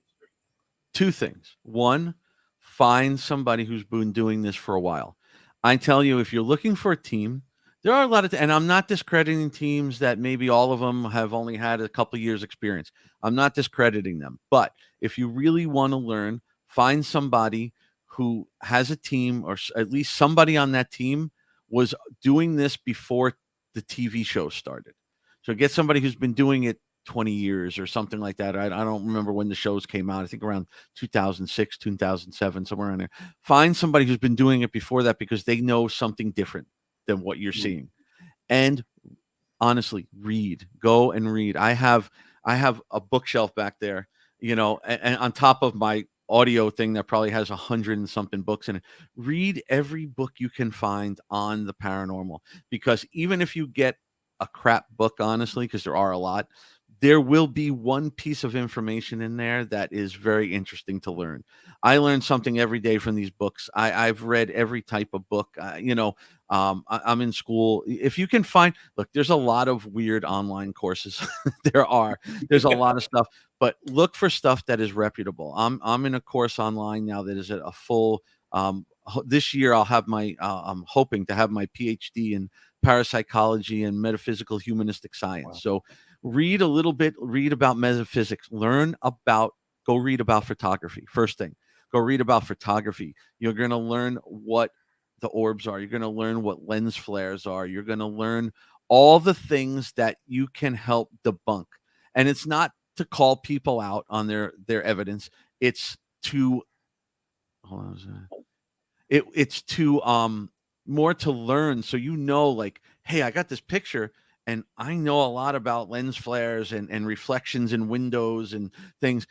Two things. One, find somebody who's been doing this for a while. I tell you, if you're looking for a team, there are a lot of, and I'm not discrediting teams that maybe all of them have only had a couple years experience. I'm not discrediting them, but if you really want to learn, find somebody who has a team, or at least somebody on that team was doing this before the TV show started. So get somebody who's been doing it 20 years or something like that. I don't remember when the shows came out. I think around 2006, 2007, somewhere around there. Find somebody who's been doing it before that, because they know something different than what you're seeing. And honestly, go and read. I have a bookshelf back there, you know, and on top of my audio thing that probably has 100 and something books in it. Read every book you can find on the paranormal, because even if you get a crap book, honestly, because there are a lot, there will be one piece of information in there that is very interesting to learn. I learn something every day from these books. I've read every type of book. I'm in school. If you can find, look, there's a lot of weird online courses. There's a lot of stuff, but look for stuff that is reputable. I'm in a course online now that is a full. This year I'll have I'm hoping to have my PhD in parapsychology and metaphysical humanistic science. Wow. So read a little bit, read about metaphysics, go read about photography. First thing, go read about photography. You're going to learn what the orbs are. You're going to learn what lens flares are. You're going to learn all the things that you can help debunk. And it's not to call people out on their evidence. It's to, it's to, more to learn. So, you know, like, hey, I got this picture and I know a lot about lens flares and reflections in windows and things.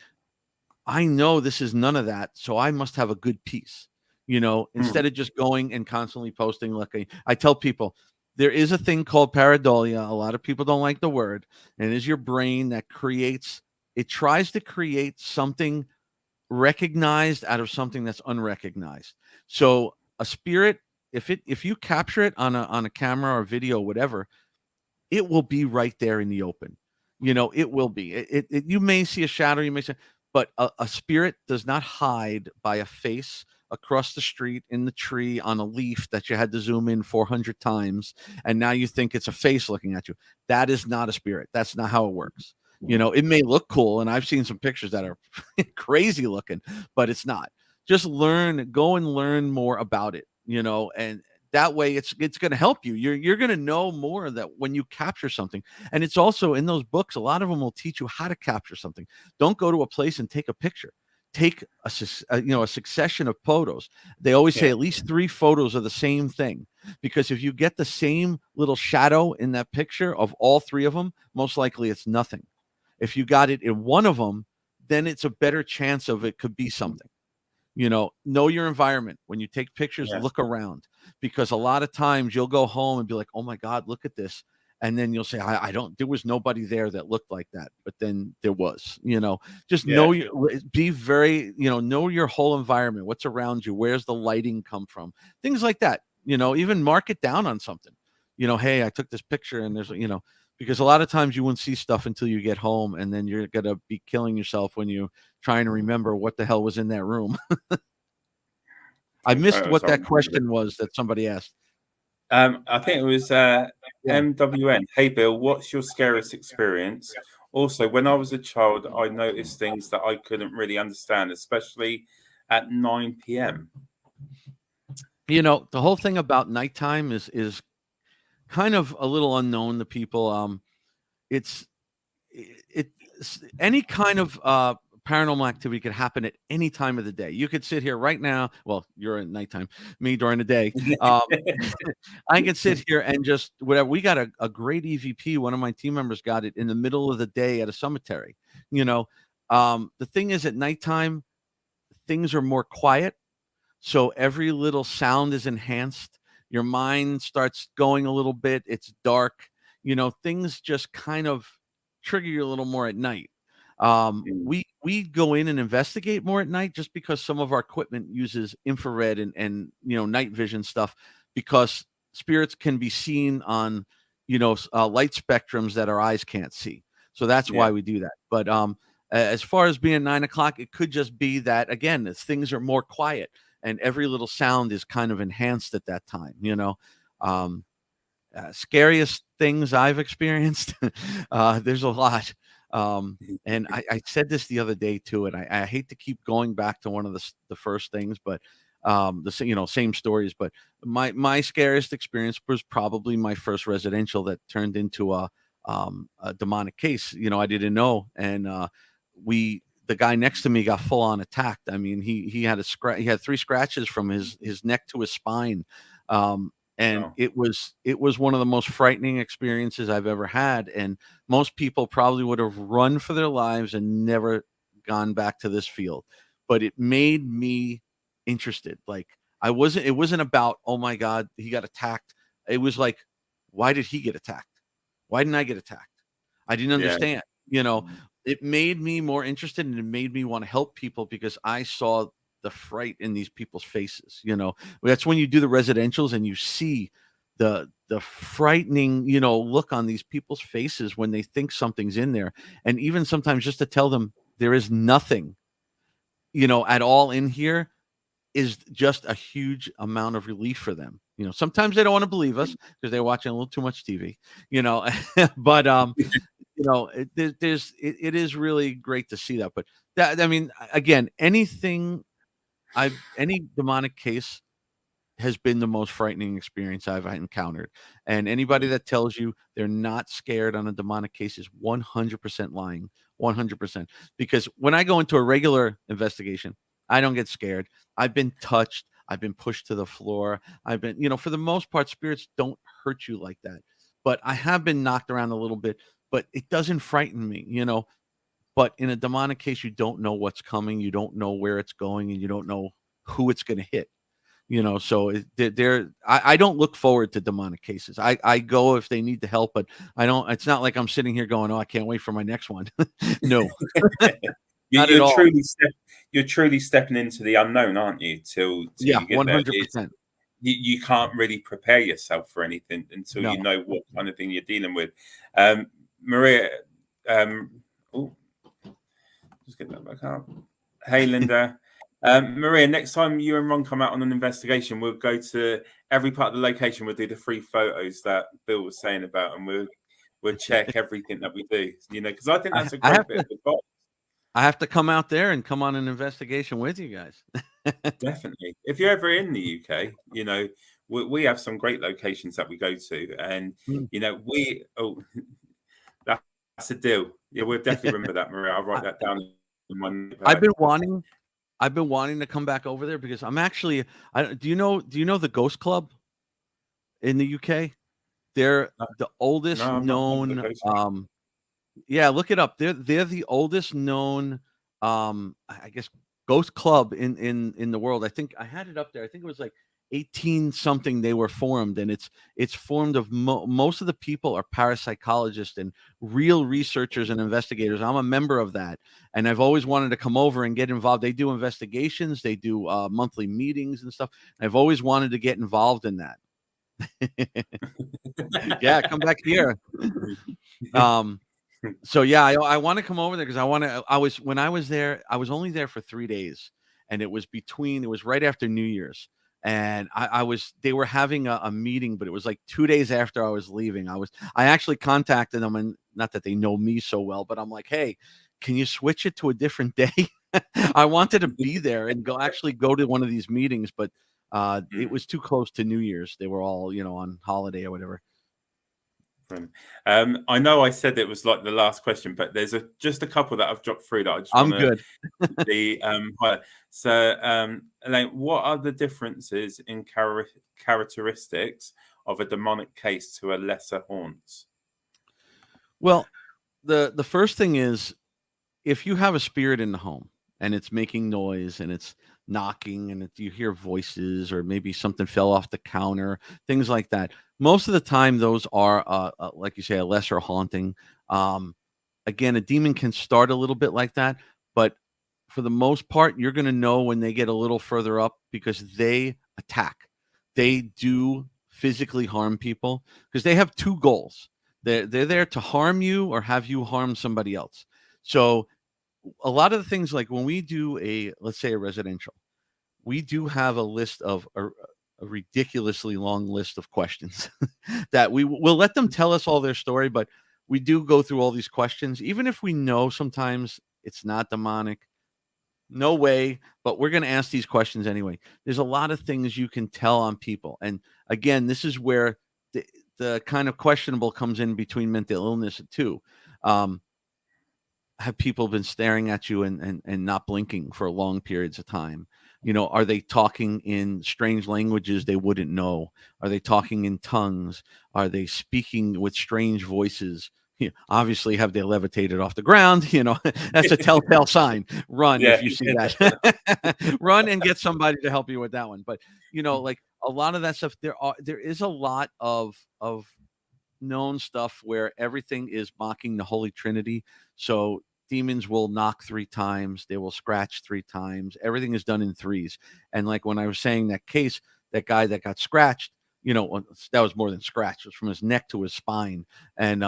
I know this is none of that. So I must have a good piece, you know, instead of just going and constantly posting. Like I tell people, there is a thing called pareidolia. A lot of people don't like the word, and it is your brain that tries to create something recognized out of something that's unrecognized. So a spirit, if you capture it on a camera or video, whatever, it will be right there in the open. You know, it will be. You may see a shadow, but a spirit does not hide by a face across the street, in the tree, on a leaf that you had to zoom in 400 times, and now you think it's a face looking at you. That is not a spirit. That's not how it works. You know, it may look cool, and I've seen some pictures that are crazy looking, but it's not. Just go and learn more about it, you know, and that way it's going to help you. You're going to know more that when you capture something. And it's also in those books, a lot of them will teach you how to capture something. Don't go to a place and take a picture. Take a succession of photos. They always say at least 3 photos of the same thing, because if you get the same little shadow in that picture of all 3 of them, most likely it's nothing. If you got it in one of them, then it's a better chance of it could be something. You know your environment. When you take pictures, look around, because a lot of times you'll go home and be like, oh my God, look at this. And then you'll say, there was nobody there that looked like that. But then there was, just be very, know your whole environment, what's around you, where's the lighting come from, things like that, even mark it down on something, hey, I took this picture and there's, because a lot of times you won't see stuff until you get home, and then you're going to be killing yourself when you're trying to remember what the hell was in that room. I missed what that question was that somebody asked. I think it was MWN. Hey, Bill, what's your scariest experience? Also, when I was a child, I noticed things that I couldn't really understand, especially at 9 p.m. The whole thing about nighttime is kind of a little unknown to people. It's any kind of paranormal activity could happen at any time of the day. You could sit here right now. Well, you're at nighttime, me during the day. I can sit here and just whatever. We got a great EVP. One of my team members got it in the middle of the day at a cemetery. The thing is, at nighttime, things are more quiet. So every little sound is enhanced. Your mind starts going a little bit. It's dark. Things just kind of trigger you a little more at night. We go in and investigate more at night just because some of our equipment uses infrared and night vision stuff, because spirits can be seen on light spectrums that our eyes can't see. So that's why we do that. But as far as being 9 o'clock, it could just be that, again, things are more quiet and every little sound is kind of enhanced at that time. Scariest things I've experienced. There's a lot. And I said this the other day too, and I hate to keep going back to one of the first things, but same stories. But my scariest experience was probably my first residential that turned into a demonic case. I didn't know, and the guy next to me got full on attacked. I mean, he had he had 3 scratches from his neck to his spine. And Wow. it was one of the most frightening experiences I've ever had. And most people probably would have run for their lives and never gone back to this field. But it made me interested. Like, it wasn't about, oh my God, he got attacked. It was like, why did he get attacked? Why didn't I get attacked? I didn't understand. It made me more interested, and it made me want to help people because I saw the fright in these people's faces. That's when you do the residentials and you see the frightening look on these people's faces when they think something's in there. And even sometimes just to tell them there is nothing at all in here is just a huge amount of relief for them. Sometimes they don't want to believe us because they're watching a little too much TV, but it is really great to see that. But that, I mean, again, any demonic case has been the most frightening experience I've encountered. And anybody that tells you they're not scared on a demonic case is 100% lying. 100%. Because when I go into a regular investigation, I don't get scared. I've been touched. I've been pushed to the floor. I've been, for the most part, spirits don't hurt you like that. But I have been knocked around a little bit, but it doesn't frighten me, But in a demonic case, you don't know what's coming. You don't know where it's going, and you don't know who it's going to hit. So I don't look forward to demonic cases. I go if they need the help, but I don't. It's not like I'm sitting here going, "Oh, I can't wait for my next one." No, not at all. You're truly stepping into the unknown, aren't you? Till you get 100%. You can't really prepare yourself for anything until you know what kind of thing you're dealing with. Maria, just get that back up. Hey, Linda. Maria, next time you and Ron come out on an investigation, we'll go to every part of the location. We'll do the 3 photos that Bill was saying about, and we'll check everything that we do. Because I think that's a great bit of advice. I have to come out there and come on an investigation with you guys. Definitely. If you're ever in the UK, we have some great locations that we go to, and that's a deal. Yeah, we'll definitely remember that, Maria. I'll write that down in my notepad. I've been wanting to come back over there because I'm actually. Do you know the Ghost Club in the UK? They're the oldest known. Yeah, look it up. They're the oldest known. I guess Ghost Club in the world. I think I had it up there. I think it was like 18 something they were formed, and it's formed of most of the people are parapsychologists and real researchers and investigators. I'm a member of that, and I've always wanted to come over and get involved. They do investigations, they do monthly meetings and stuff. I've always wanted to get involved in that. Yeah, come back here. So yeah, I want to come over there because when I was there, I was only there for 3 days, and it was right after New Year's. And they were having a meeting, but it was like 2 days after I was leaving. I actually contacted them, and not that they know me so well, but I'm like, hey, can you switch it to a different day? I wanted to be there and go to one of these meetings, but it was too close to New Year's. They were all, on holiday or whatever. I know I said it was like the last question, but there's just a couple that I've dropped through that I just I'm want to good. highlight. So, Elaine, what are the differences in characteristics of a demonic case to a lesser haunt? Well, the first thing is, if you have a spirit in the home and it's making noise and it's knocking and you hear voices, or maybe something fell off the counter, things like that. Most of the time, those are, like you say, a lesser haunting. Again, a demon can start a little bit like that, but for the most part, you're going to know when they get a little further up, because they attack. They do physically harm people because they have two goals. They're there to harm you or have you harm somebody else. So a lot of the things, like when we do let's say a residential, we do have a list of a ridiculously long list of questions that will let them tell us all their story, but we do go through all these questions, even if we know sometimes it's not demonic. No way, but we're going to ask these questions anyway. There's a lot of things you can tell on people. And again, this is where the kind of questionable comes in between mental illness too. Have people been staring at you and not blinking for long periods of time? Are they talking in strange languages they wouldn't know? Are they talking in tongues? Are they speaking with strange voices? Obviously, have they levitated off the ground? That's a telltale sign. Run if you see that. Run and get somebody to help you with that one. But like a lot of that stuff, there is a lot of known stuff where everything is mocking the Holy Trinity. So demons will knock 3 times, they will scratch 3 times. Everything is done in threes. And like when I was saying that case, that guy that got scratched, that was more than scratch. It was from his neck to his spine. And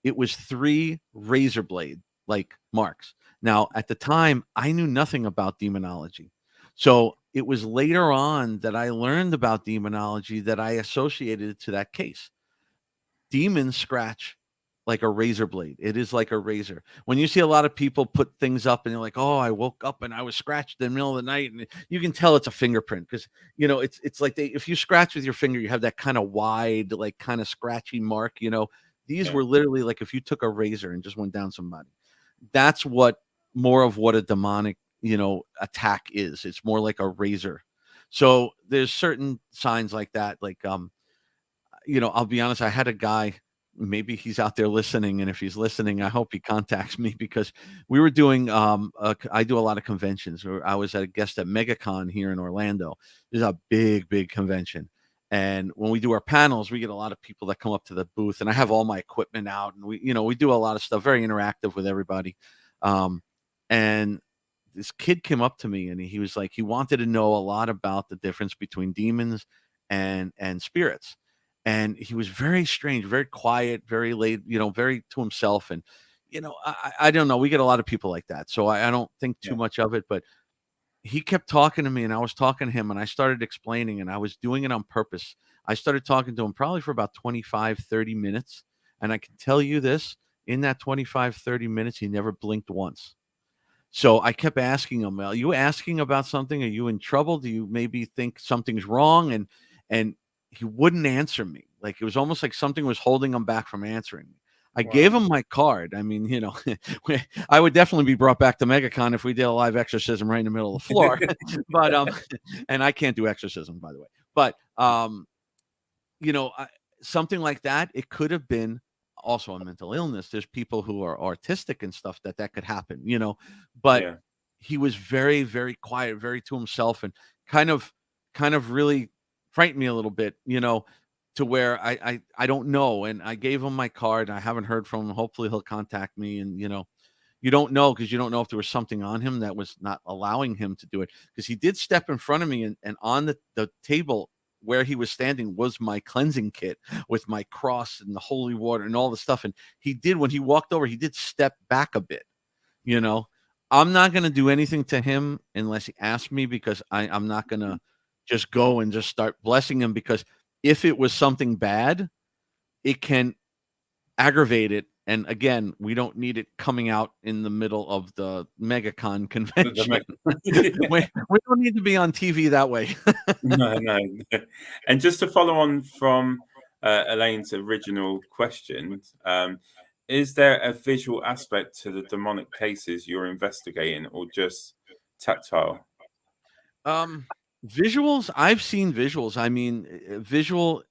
it was 3 razor blade like marks. Now, at the time, I knew nothing about demonology. So it was later on that I learned about demonology that I associated it to that case. Demons scratch like a razor blade. It is like a razor. When you see a lot of people put things up and they're like, oh, I woke up and I was scratched in the middle of the night, and you can tell it's a fingerprint, because it's like if you scratch with your finger, you have that kind of wide, like kind of scratchy mark. These were literally like if you took a razor and just went down somebody. That's what more of what a demonic attack is. It's more like a razor. So there's certain signs like that. Like I'll be honest, I had a guy, maybe he's out there listening, and if he's listening, I hope he contacts me, because we were doing I do a lot of conventions. I was a guest at MegaCon here in Orlando. There's a big convention, and when we do our panels, we get a lot of people that come up to the booth, and I have all my equipment out, and we do a lot of stuff, very interactive with everybody. And this kid came up to me, and he was like, he wanted to know a lot about the difference between demons and spirits. And he was very strange, very quiet, very laid, very to himself. And, I don't know. We get a lot of people like that. So I don't think too much of it. But he kept talking to me, and I was talking to him, and I started explaining, and I was doing it on purpose. I started talking to him probably for about 25, 30 minutes. And I can tell you this, in that 25, 30 minutes, he never blinked once. So I kept asking him, are you asking about something? Are you in trouble? Do you maybe think something's wrong? And he wouldn't answer me. Like it was almost like something was holding him back from answering me. I gave him my card. I mean, I would definitely be brought back to MegaCon if we did a live exorcism right in the middle of the floor. But and I can't do exorcism, by the way. But something like that, it could have been also a mental illness. There's people who are artistic and stuff that could happen, but he was very, very quiet, very to himself, and kind of really frightened me a little bit, to where I don't know. And I gave him my card. I haven't heard from him. Hopefully he'll contact me. And, you don't know, because you don't know if there was something on him that was not allowing him to do it. Because he did step in front of me, and on the table where he was standing was my cleansing kit with my cross and the holy water and all the stuff. And he did, when he walked over, he did step back a bit. I'm not going to do anything to him unless he asks me, because I'm not going to just go and just start blessing him, because if it was something bad, it can aggravate it. And again, we don't need it coming out in the middle of the MegaCon convention. we don't need to be on TV that way. No. And just to follow on from Elaine's original question. Is there a visual aspect to the demonic cases you're investigating, or just tactile? Visuals, I've seen visuals. I mean, visual,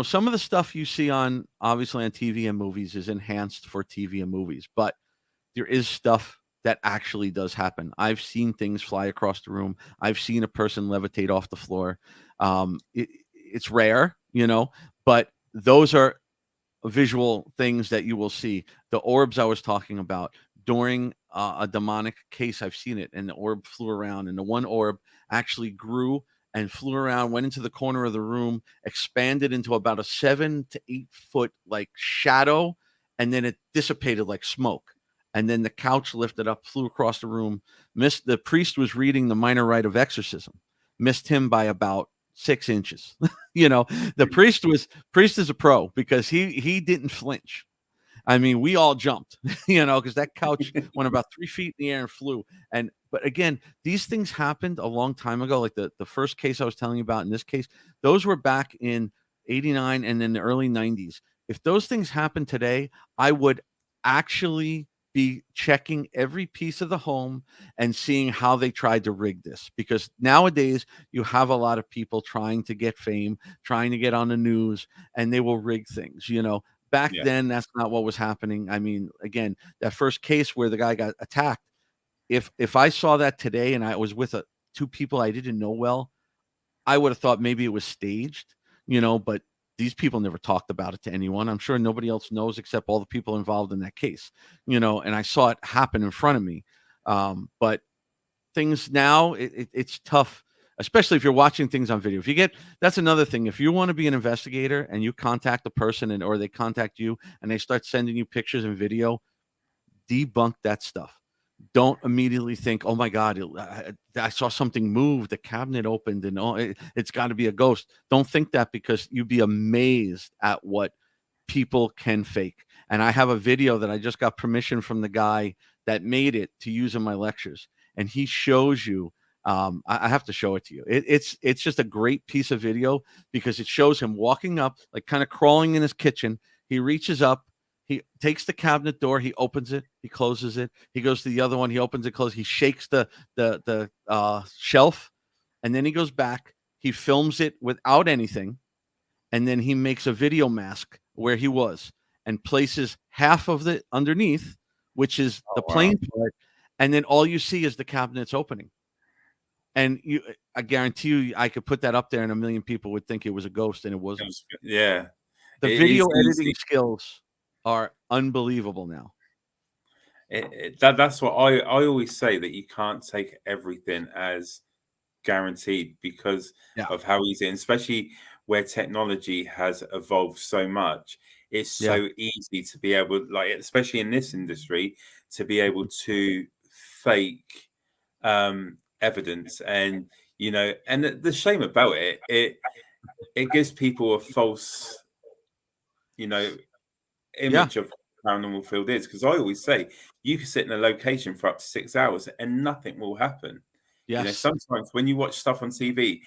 some of the stuff you see obviously on TV and movies is enhanced for TV and movies, but there is stuff that actually does happen. I've seen things fly across the room. I've seen a person levitate off the floor. It's rare, but those are visual things that you will see. The orbs I was talking about during a demonic case, I've seen it, and the orb flew around, and the one orb actually grew and flew around, went into the corner of the room, expanded into about a 7 to 8 foot like shadow, and then it dissipated like smoke. And then the couch lifted up, flew across the room. The priest was reading the minor rite of exorcism, missed him by about 6 inches. The priest is a pro because he didn't flinch. I mean, we all jumped, because that couch went about 3 feet in the air and flew. But again, these things happened a long time ago. Like the first case I was telling you about in this case, those were back in 89 and in the early 90s. If those things happened today, I would actually be checking every piece of the home and seeing how they tried to rig this, because nowadays you have a lot of people trying to get fame, trying to get on the news, and they will rig things. Back then, that's not what was happening. I mean, again, that first case where the guy got attacked, if I saw that today and I was with two people I didn't know well, I would have thought maybe it was staged, but these people never talked about it to anyone. I'm sure nobody else knows except all the people involved in that case, and I saw it happen in front of me. But things now, it's tough, especially if you're watching things on video. That's another thing. If you want to be an investigator and you contact a person or they contact you and they start sending you pictures and video, debunk that stuff. Don't immediately think, oh my God, I saw something move, the cabinet opened, and it's got to be a ghost. Don't think that, because you'd be amazed at what people can fake. And I have a video that I just got permission from the guy that made it to use in my lectures. And he shows you, I have to show it to you. It's just a great piece of video, because it shows him walking up, like kind of crawling in his kitchen. He reaches up, he takes the cabinet door, he opens it, he closes it. He goes to the other one, he opens it, closes. He shakes the shelf, and then he goes back. He films it without anything, and then he makes a video mask where he was and places half of it underneath, which is the plain part, and then all you see is the cabinets opening. And I guarantee you, I could put that up there, and a million people would think it was a ghost, and it wasn't. Yeah, the video editing skills are unbelievable now. That's what I always say, that you can't take everything as guaranteed because of how easy, and especially where technology has evolved so much. It's so easy to be able, like, especially in this industry, to be able to fake evidence. And and the shame about it gives people a false image of paranormal field is, because I always say you can sit in a location for up to 6 hours and nothing will happen. Sometimes when you watch stuff on TV,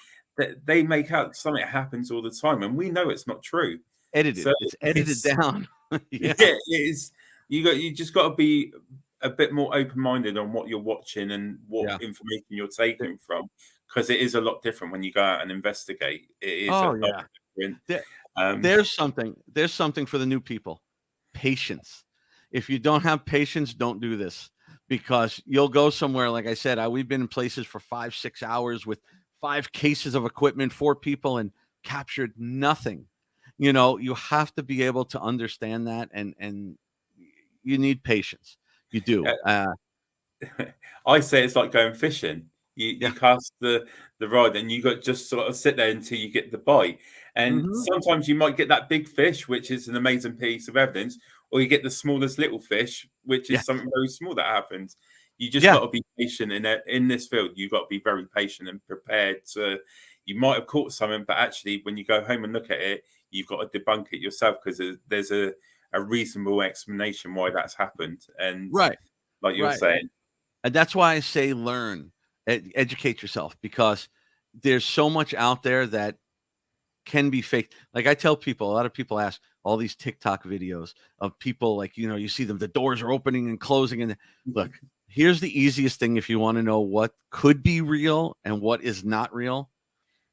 they make out something happens all the time, and we know it's not true. It's edited down. It is. You just got to be a bit more open-minded on what you're watching and what information you're taking from, because it is a lot different when you go out and investigate. It is a lot different. There's something for the new people. Patience. If you don't have patience, don't do this, because you'll go somewhere. Like I said, we've been in places for 5-6 hours with 5 cases of equipment, 4 people, and captured nothing. You have to be able to understand that, and you need patience. You do. I say it's like going fishing. You cast the rod, and you got just sort of sit there until you get the bite. And sometimes you might get that big fish, which is an amazing piece of evidence, or you get the smallest little fish, which is something very small that happens. You just got to be patient in this field. You've got to be very patient and prepared to. You might have caught something, but actually, when you go home and look at it, you've got to debunk it yourself, because there's a reasonable explanation why that's happened. And like you're saying, and that's why I say learn, educate yourself, because there's so much out there that can be faked. Like I tell people, a lot of people ask all these TikTok videos of people like, you see them, the doors are opening and closing. And look, here's the easiest thing if you want to know what could be real and what is not real,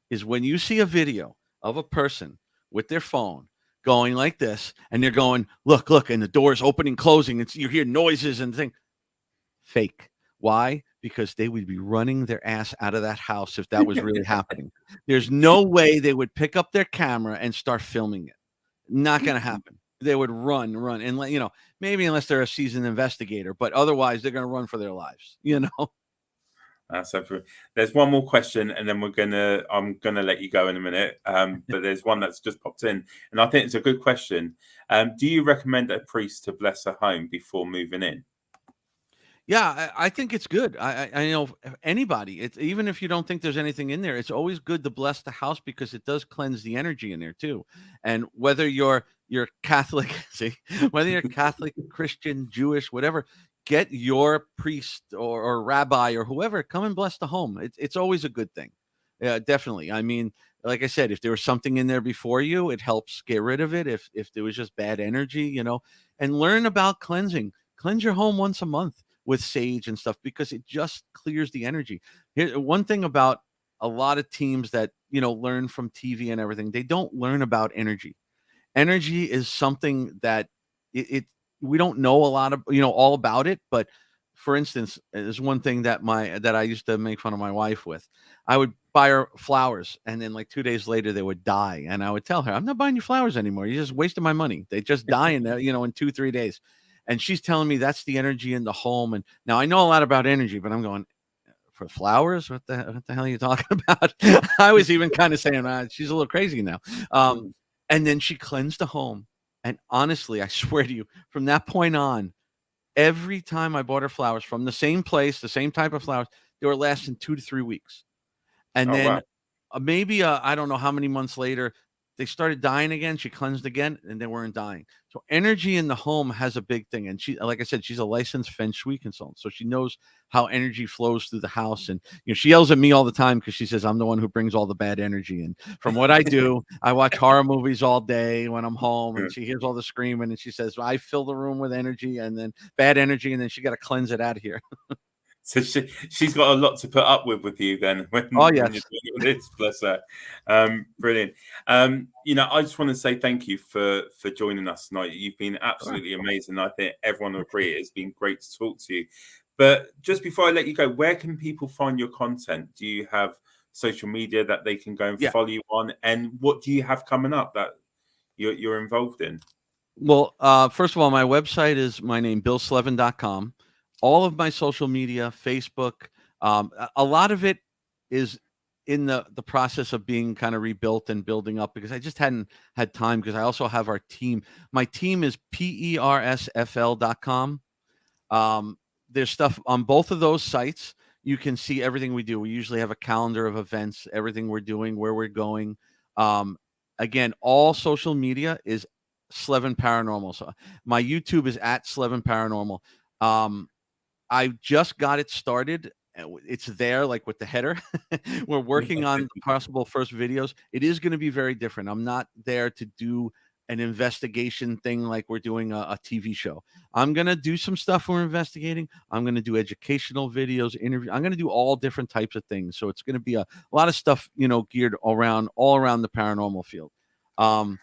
is when you see a video of a person with their phone going like this, and they're going, look, and the door's opening, closing, and you hear noises and things. Fake. Why? Because they would be running their ass out of that house if that was really happening. There's no way they would pick up their camera and start filming it. Not going to happen. They would run, and maybe unless they're a seasoned investigator, but otherwise they're going to run for their lives. So there's one more question, and then I'm gonna let you go in a minute. But there's one that's just popped in, and I think it's a good question. Do you recommend a priest to bless a home before moving in? Yeah, I think it's good. I know anybody, even if you don't think there's anything in there, it's always good to bless the house because it does cleanse the energy in there too. And whether you're Catholic, whether you're Catholic, Christian, Jewish, whatever, get your priest or rabbi or whoever, come and bless the home. It's always a good thing. Yeah, definitely. I mean, like I said, if there was something in there before you, it helps get rid of it. If there was just bad energy, and learn about cleansing. Cleanse your home once a month with sage and stuff because it just clears the energy. Here, one thing about a lot of teams that learn from TV and everything, they don't learn about energy. Energy is something that we don't know a lot of all about it. But for instance, there's one thing that I used to make fun of my wife with. I would buy her flowers, and then like 2 days later they would die, and I would tell her, I'm not buying you flowers anymore. You're just wasting my money. They just die in in 2-3 days. And she's telling me that's the energy in the home. And now I know a lot about energy, but I'm going, for flowers? What the hell are you talking about? I was even kind of saying, she's a little crazy now. And then she cleansed the home. And honestly, I swear to you, from that point on, every time I bought her flowers from the same place, the same type of flowers, they were lasting 2 to 3 weeks. And then maybe I don't know how many months later, they started dying again. She cleansed again, and they weren't dying. So energy in the home has a big thing. And she, like I said, she's a licensed feng shui consultant. So she knows how energy flows through the house. And she yells at me all the time because she says I'm the one who brings all the bad energy. And from what I do, I watch horror movies all day when I'm home, and she hears all the screaming, and she says, I fill the room with energy and then bad energy, and then she got to cleanse it out of here. So she's got a lot to put up with you then when yes. you're doing this. Bless her. Brilliant. I just want to say thank you for joining us tonight. You've been absolutely amazing. I think everyone will agree it's been great to talk to you. But just before I let you go, where can people find your content? Do you have social media that they can go and follow you on? And what do you have coming up that you're involved in? Well, first of all, my website is my name, BillSlevin.com. All of my social media, Facebook, a lot of it is in the process of being kind of rebuilt and building up because I just hadn't had time because I also have our team. My team is PERSFL.com. There's stuff on both of those sites. You can see everything we do. We usually have a calendar of events, everything we're doing, where we're going. Again, all social media is Slevin Paranormal. So my YouTube is at Slevin Paranormal. I just got it started. It's there, like with the header. We're working on possible first videos. It is going to be very different. I'm not there to do an investigation thing like we're doing a TV show. I'm going to do some stuff we're investigating. I'm going to do educational videos, interviews. I'm going to do all different types of things. So it's going to be a lot of stuff, geared all around the paranormal field. On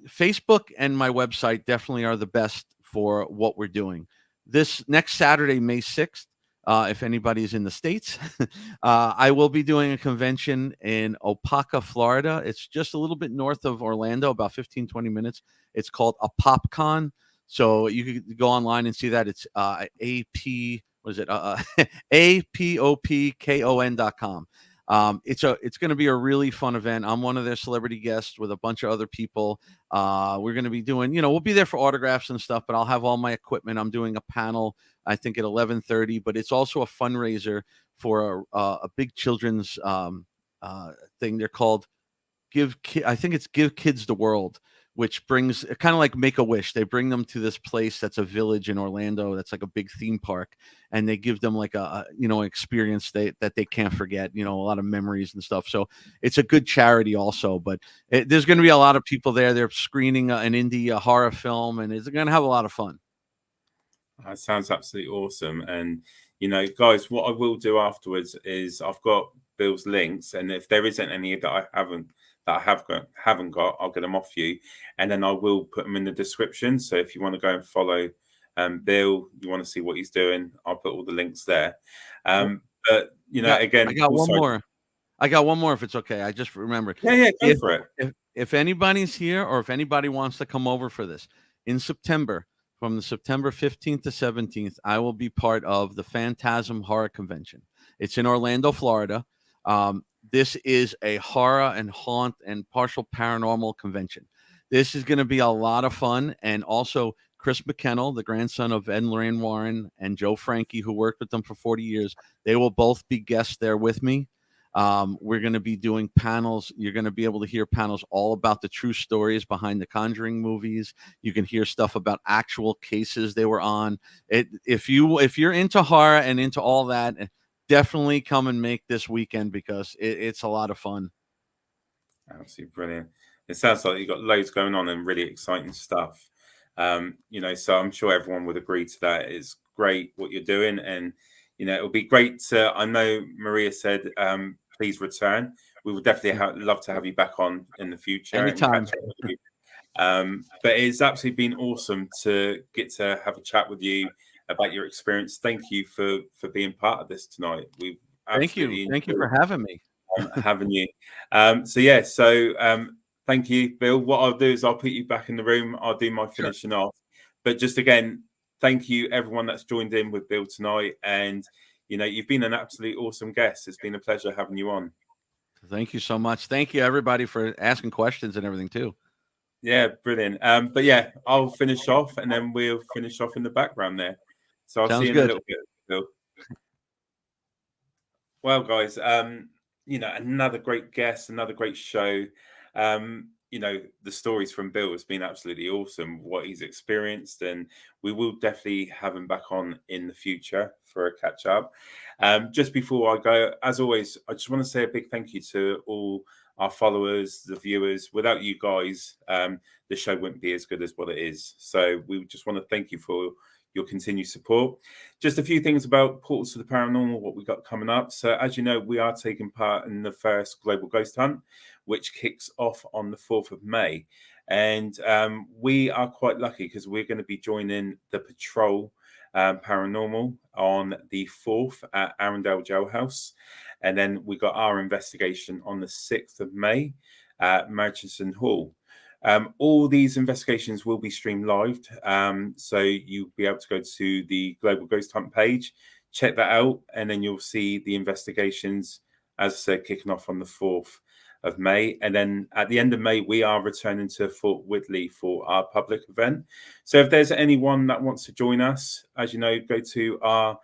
Facebook and my website definitely are the best for what we're doing. This next Saturday, May 6th, if anybody's in the States, I will be doing a convention in Opaka, Florida. It's just a little bit north of Orlando, about 15-20 minutes. It's called a PopCon. So you can go online and see that. It's APOPKON.com. It's going to be a really fun event. I'm one of their celebrity guests with a bunch of other people. We're going to be doing, we'll be there for autographs and stuff, but I'll have all my equipment. I'm doing a panel, I think at 11:30, but it's also a fundraiser for a big children's thing. They're called Give Kids the World, which brings kind of like Make-A-Wish. They bring them to this place that's a village in Orlando that's like a big theme park, and they give them like a experience that they can't forget, a lot of memories and stuff. So it's a good charity also, but there's going to be a lot of people there. They're screening an indie horror film, and it's going to have a lot of fun. That sounds absolutely awesome. And, guys, what I will do afterwards is I've got Bill's links, and if there isn't any that I haven't got, I'll get them off you, and then I will put them in the description. So if you want to go and follow Bill, you want to see what he's doing, I'll put all the links there. But again, I got one more. I got one more, if it's okay. I just remembered. Yeah, go for it. If anybody's here, or if anybody wants to come over for this in September, from the September 15th to 17th, I will be part of the Phantasm Horror Convention. It's in Orlando, Florida. This is a horror and haunt and partial paranormal convention. This is going to be a lot of fun. And also Chris McKennell, the grandson of Ed and Lorraine Warren, and Joe Frankie, who worked with them for 40 years, they will both be guests there with me. We're going to be doing panels. You're going to be able to hear panels all about the true stories behind the Conjuring movies. You can hear stuff about actual cases they were on. If you're into horror and into all that, definitely come and make this weekend, because it's a lot of fun. Absolutely brilliant. It sounds like you've got loads going on and really exciting stuff. So I'm sure everyone would agree to that. It's great what you're doing, and it'll be great to, I know Maria said please return. We would definitely love to have you back on in the future. Anytime. But it's absolutely been awesome to get to have a chat with you about your experience. Thank you for being part of this tonight. Thank you for having me. Having you. Thank you, Bill. What I'll do is I'll put you back in the room. I'll do my finishing off. But just again, thank you everyone that's joined in with Bill tonight. And you've been an absolutely awesome guest. It's been a pleasure having you on. Thank you so much. Thank you everybody for asking questions and everything too. Yeah, brilliant. But yeah, I'll finish off, and then we'll finish off in the background there. So I'll see you in a little bit, Bill. Well, guys, another great guest, another great show. The stories from Bill has been absolutely awesome, what he's experienced, and we will definitely have him back on in the future for a catch up. Just before I go, as always, I just want to say a big thank you to all our followers, the viewers. Without you guys, the show wouldn't be as good as what it is. So we just want to thank you for your continued support. Just a few things about Portals to the Paranormal, what we got coming up. So as you know, we are taking part in the first Global Ghost Hunt, which kicks off on the 4th of May. And we are quite lucky because we're going to be joining the Patrol Paranormal on the 4th at Arundel Jailhouse. And then we got our investigation on the 6th of May at Murchison Hall. All these investigations will be streamed live. So you'll be able to go to the Global Ghost Hunt page, check that out, and then you'll see the investigations, as I said, kicking off on the 4th of May. And then at the end of May, we are returning to Fort Whitley for our public event. So if there's anyone that wants to join us, as you know, go to our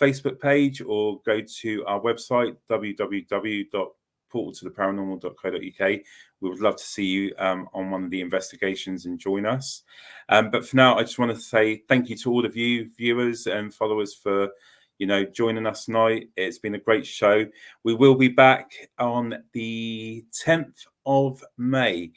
Facebook page or go to our website, www.portaltotheparanormal.co.uk. We would love to see you on one of the investigations and join us. But for now, I just want to say thank you to all of you viewers and followers for joining us tonight. It's been a great show. We will be back on the 10th of May.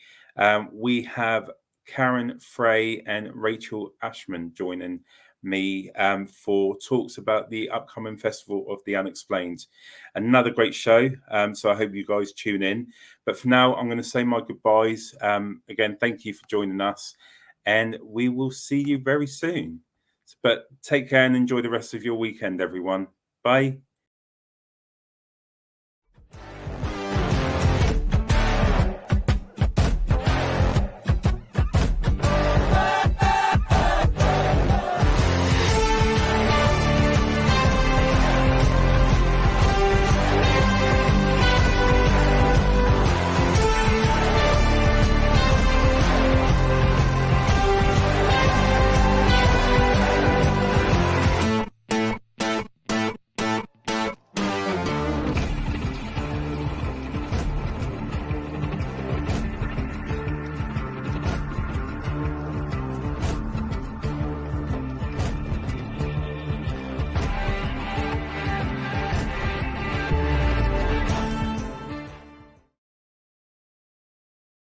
We have Karen Frey and Rachel Ashman joining me for talks about the upcoming Festival of the Unexplained. Another great show. So I hope you guys tune in. But for now, I'm going to say my goodbyes. Again, thank you for joining us, and we will see you very soon. But take care and enjoy the rest of your weekend, everyone. Bye.